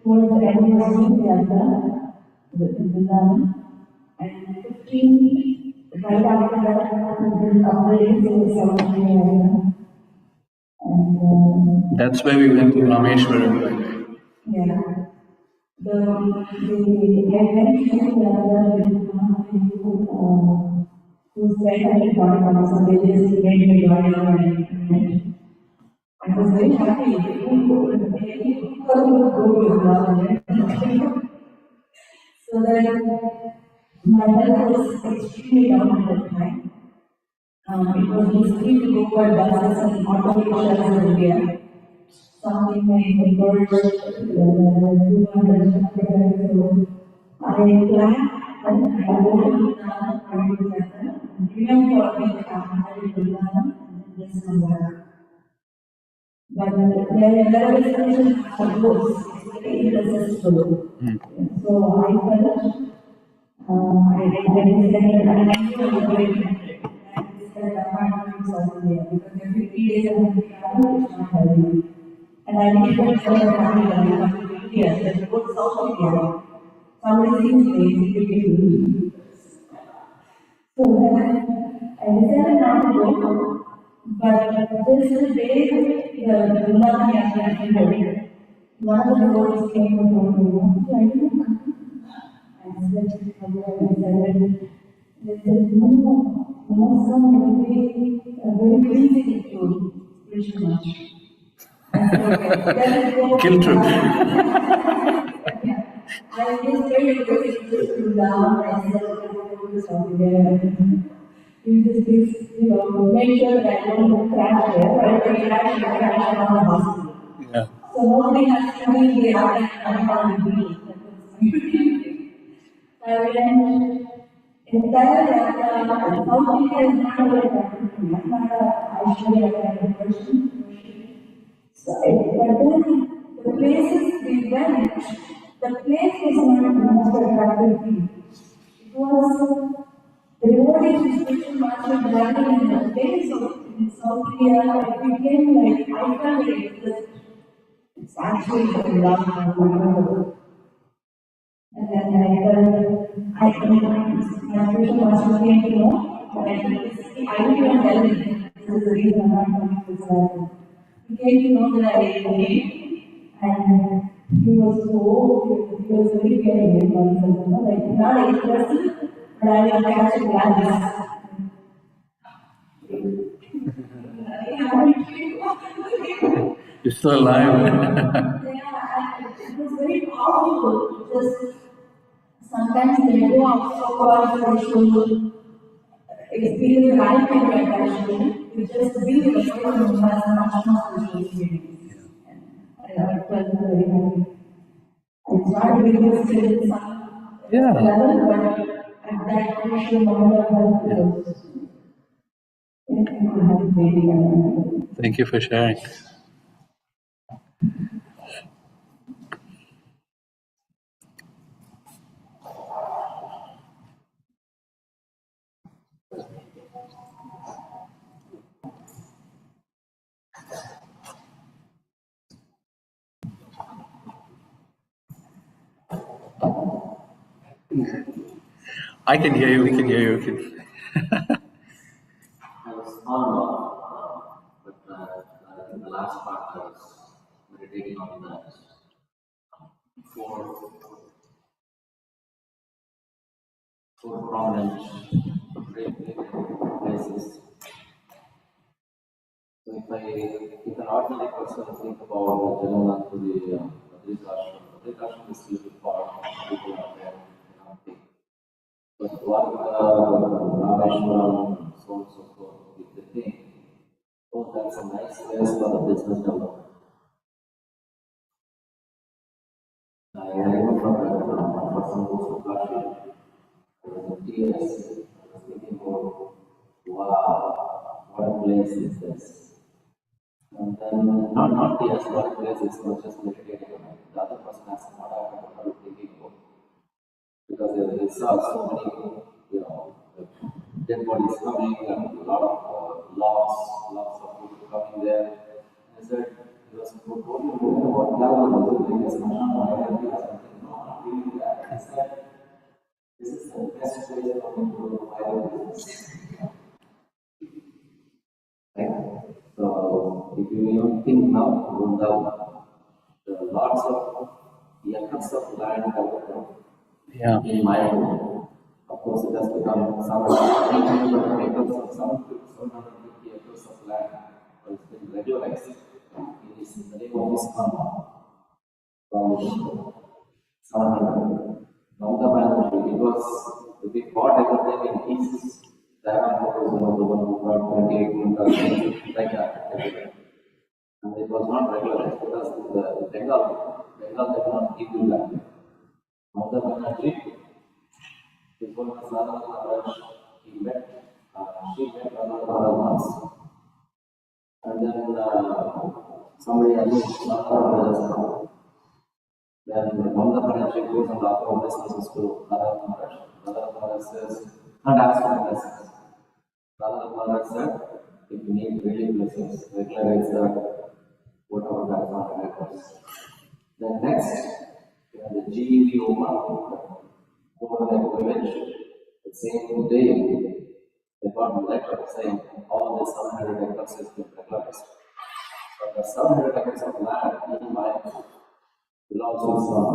towards the end was Yatra, Vrindavan, and 15, right after that, a couple of days, there was South India. And
that's where we went to Rameshwaram.
Yeah. I went to Yatra whose friend had Bhagavatam, so they just made me Bhagavatam. I was very happy. So then my health was extremely down at that time. It was easy to go by buses and auto rickshaws in India. Something my neighbors, 200, so I planned and I wanted to come together. Remember me family and just come back. But there is something suppose it's very irresistible. So I felt I decided and I knew I was very tempted. I decided I might do something because every 3 days I have to travel, it's not healthy. And I need to tell my family that I come to India, that I go to South India. Somebody seems lazy, so then I decided not to go, but just the day the Vrindavan Yatra ended, one of the devotees came and told me, "Why do you come?" I said, they said, no, you must come, it will be very pleasing to Krishna. I said, okay, then I go.
Kill trip.
I just very good to down and said, you just make sure that I don't crash there, but if I crash around the hospital.
Yeah.
So nobody has to be the other coming on with me. I went entire South India is not very attractive to me. I'm not a Aishwarya kind of person. So, but then the places we went, the place was not the most attractive thing. It was the devotees spiritual master gathering in the place of in South India. It became like I felt like it's actually the love. And then my spiritual master came to know that I didn't even tell him this is the reason I'm not coming to this level. He came to know that I came, and he was very caring about himself, like not expressive, but I will catch a glance.
You're still alive.
Yeah, it was very powerful. Just sometimes they go out so far spiritual experience that I can get actually. You just be with a person who has much more spiritual experience. And I felt very happy. not really still in some level, but at that crucial moment of health, it could have been very.
Thank you for sharing. I can hear you. We can hear you.
I was on, but in the last part I was meditating on that four prominent places. So if an ordinary person think about the Jivana to the Adrikashram is still a bit far, people are there, think. But Dwarka, Rameshwaram, so on and so forth, if they think, oh, that's a nice place for the business development. I remember my person goes to Kashi, I was in tears, I was thinking, oh, wow, what a place is this? And then, not tears, what a place is, not just meditating on it. The other person has what happened, what are you thinking about? Because there is so many, dead bodies coming, and a lot of lots of people coming there. And I said, he was totally aware about Yamuna, like a Srimad, or something. No, not really that. I said, this is the best place for me to do my business. Right? So, if you even think now, there are lots of acres of land development. In my opinion. Of course, it has become some 800 acres or some 750 acres of land, but it's been regularized. It is in the name of ISKCON from 700. Now the management, it was, we bought everything in pieces. Diamond was the one who brought 28 quintals, like that. And it was not regularized because the Bengal did not give you that. Now the management, his one was Radha Maharaj, she met Radha Maharaj once. And then somebody else, Radha Maharaj, then Mamta Maharaj goes and offers blessings to Radha Maharaj. Radha Maharaj says, not ask for blessings. Radha Maharaj said, if you need really blessings, regularize that, whatever that Maharaj was. Then next, the Jivana, over the village, the same day, they got a letter saying all the 700 acres has been regularized. But the 700 acres of land in my belongs to Islam.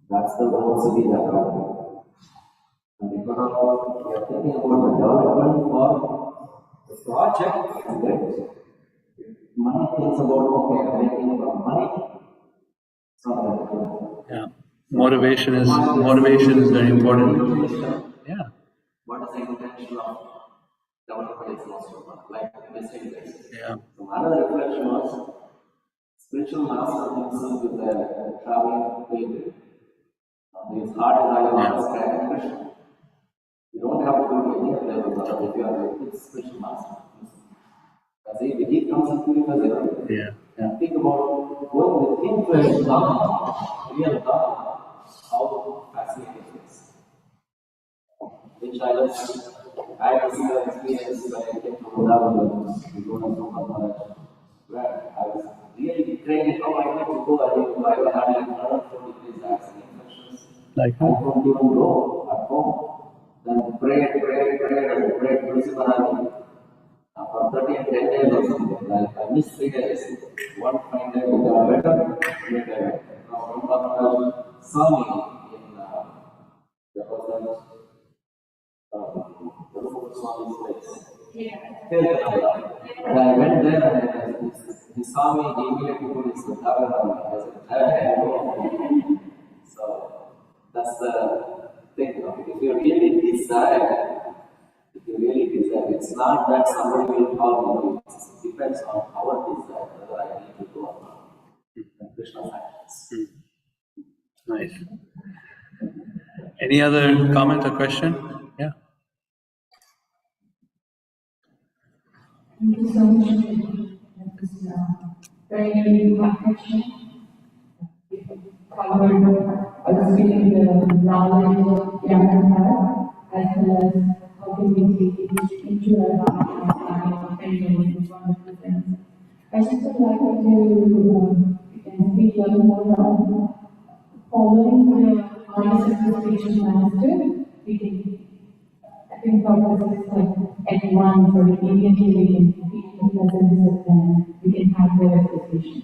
That's the whole city that got it. And because we are thinking about the development for the project, it's great. If money thinks about, okay, I'm making about money, it's not that good.
Yeah. Motivation is very important. Yeah.
What is the intention of development is also like missing this.
Yeah.
So another reflection was spiritual master himself with a traveling pilgrim. His heart is like Krishna. You don't have to go to any other level if you are a spiritual master. Because if he comes into you as a think about going with him to a Dharma, real Dharma, how fascinating it is. Which I had a similar experience when I came to Bhagavatam, to go to Srimad, where I was really craving how I need to go. I was having 140 degrees accident infections.
Like
I couldn't even go at home. Then prayed, for 30 and 10 days or something. Like I missed 3 days. One fine day we got better, now Prabhu saw me in there was and I went there and he saw me, he immediately put his towel on me. I said, so that's the thing. If you really desire, it's not that somebody will call you. It depends on our desire whether I need to go or not. And Krishna's actions.
Nice. Any other comment or question? Yeah.
Thank you so much. That was very touching. Covered, I was feeling the knowledge of Yamuna as well as how can we take it into our life and is one of the things. I just would like to speak a little more on following the honest spiritual master. We can, I think purpose is like at once or immediately we can feel the presence of them, we can have the realization.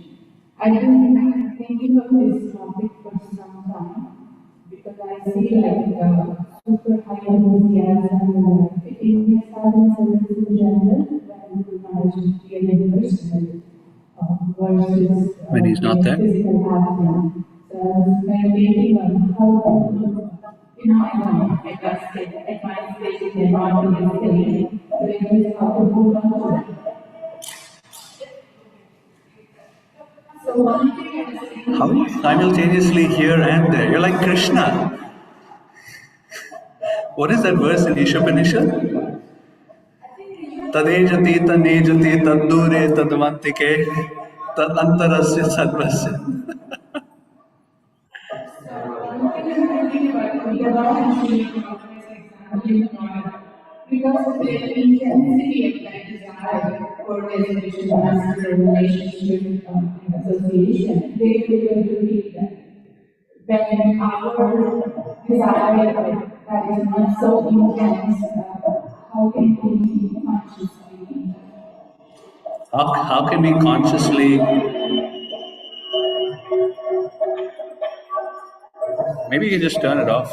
I've been thinking of this topic for some time because I see like super high enthusiasm in sadhana service in general when we manage to be a person versus
When he's not there?
physical happening. So I was meditating on how at that stage, at my stage in the environment, so it is how to hold on to it. So one thing I was thinking,
How are you simultaneously here and there? You're like Krishna. What is that verse in Ishopanishad? Tadejati tanejati taddure tadvantike tadantarasya sarvasya.
because of the intensity of that desire for resolution, master relationship, and association, they will believe that. When our desire that is not so intense, how can we consciously?
How can we consciously? Maybe you just turn it off.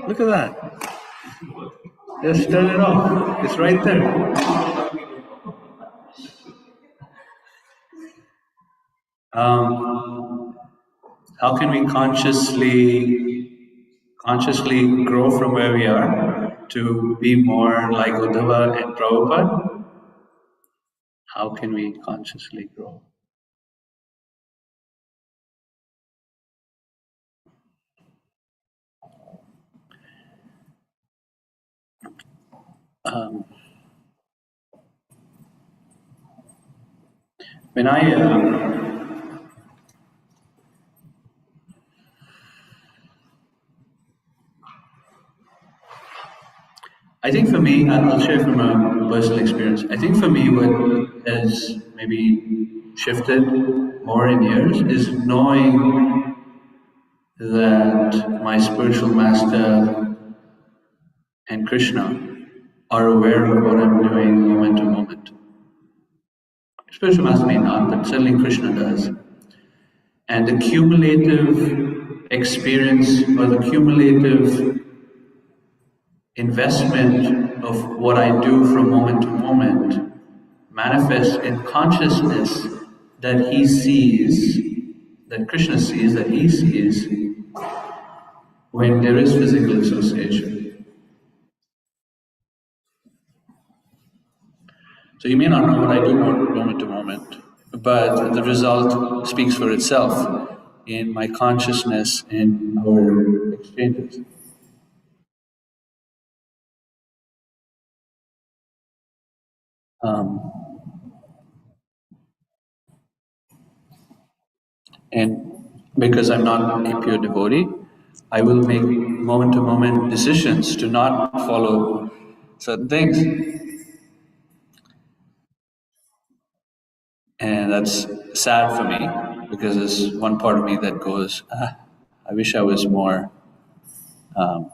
Look at that. Just turn it off. It's right there. How can we consciously grow from where we are to be more like Uddhava and Prabhupada? How can we consciously grow? When I think for me, I'll share from a personal experience. I think for me, what has maybe shifted more in years is knowing that my spiritual master and Krishna are aware of what I'm doing moment to moment. Spiritual master may not, but certainly Krishna does. And the cumulative experience or the cumulative investment of what I do from moment to moment manifests in consciousness that he sees, that Krishna sees, that he sees when there is physical association. So you may not know what I do moment to moment, but the result speaks for itself in my consciousness in our exchanges. And because I'm not a pure devotee, I will make moment-to-moment decisions to not follow certain things. And that's sad for me, because there's one part of me that goes, I wish I was more of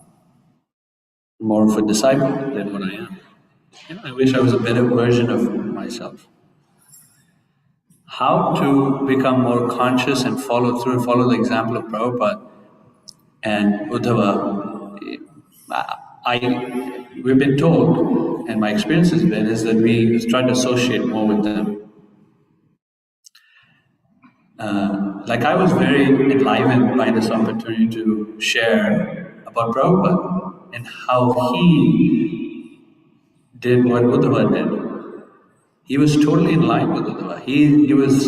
a disciple than what I am. I wish I was a better version of myself. How to become more conscious and follow the example of Prabhupada and Uddhava, we've been told, and my experience has been, is that we try to associate more with them. Like I was very enlivened by this opportunity to share about Prabhupada and how he did what Uddhava did. he was totally in line with Uddhava. He was,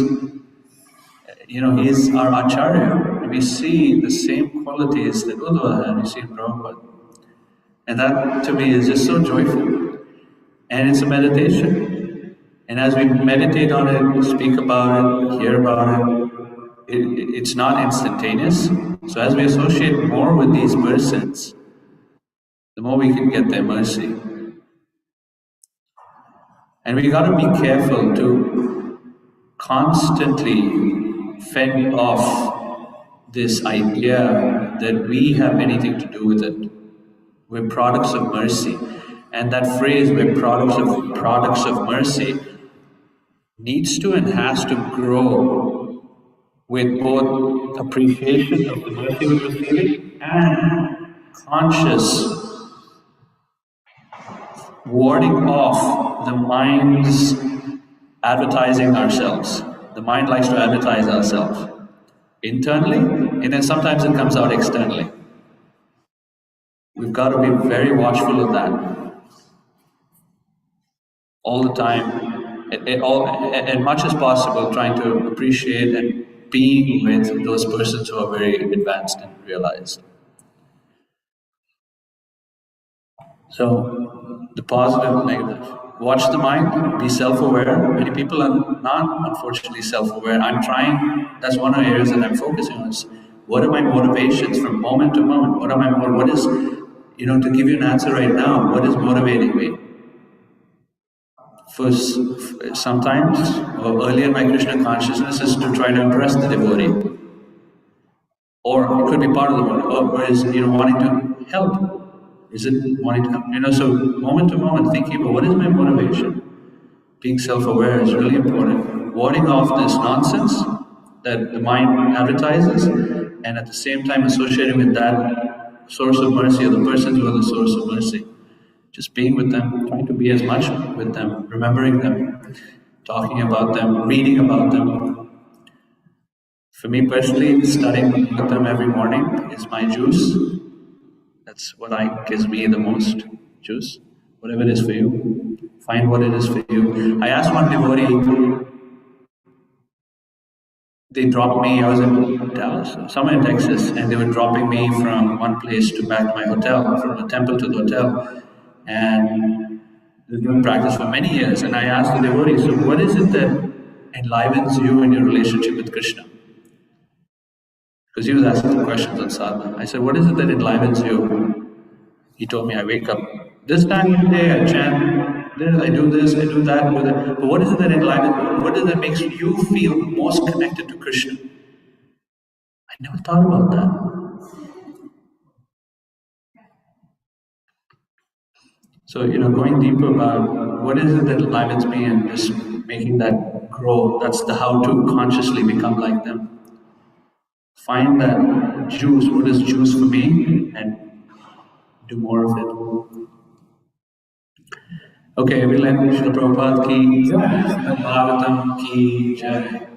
he's our Acharya. We see the same qualities that Uddhava had, we see in Prabhupada. And that to me is just so joyful. And it's a meditation. And as we meditate on it, speak about it, hear about it's not instantaneous. So as we associate more with these persons, the more we can get their mercy. And we got to be careful to constantly fend off this idea that we have anything to do with it. We're products of mercy. And that phrase, we're products of mercy, needs to and has to grow with both appreciation of the mercy we're receiving and conscious warding off the mind's advertising ourselves. The mind likes to advertise ourselves internally, and then sometimes it comes out externally. We've got to be very watchful of that all the time, as much as possible, trying to appreciate and being with those persons who are very advanced and realized. So, the positive, negative. Watch the mind, be self-aware. Many people are not, unfortunately, self-aware. I'm trying, that's one of the areas that I'm focusing on is, what are my motivations from moment to moment? What is, to give you an answer right now, what is motivating me? Sometimes, or early in my Krishna consciousness is to try to impress the devotee. Or it could be part of the motive, or is, wanting to help. Is it wanting to help? So moment to moment, thinking about what is my motivation? Being self-aware is really important. Warding off this nonsense that the mind advertises, and at the same time associating with that source of mercy, or the persons who are the source of mercy. Just being with them, trying to be as much with them, remembering them, talking about them, reading about them. For me personally, studying with them every morning is my juice. That's what gives me the most juice. Whatever it is for you, find what it is for you. I asked one devotee, they dropped me, I was in Dallas, somewhere in Texas, and they were dropping me from one place to back to my hotel, from the temple to the hotel. And they've been doing practice for many years. And I asked the devotee, so what is it that enlivens you in your relationship with Krishna? Because he was asking the questions on sadhana. I said, what is it that enlivens you? He told me, I wake up this time of the day, I chant, I do this, I do that, I do that. But what is it that enlivens you? What is it that makes you feel most connected to Krishna? I never thought about that. So, going deeper about what is it that enlivens me and just making that grow, that's the how to consciously become like them. Find that juice, what is juice for me, and do more of it. Okay, we'll end Srila Prabhupada ki Jai, Bhagavatam ki Jai.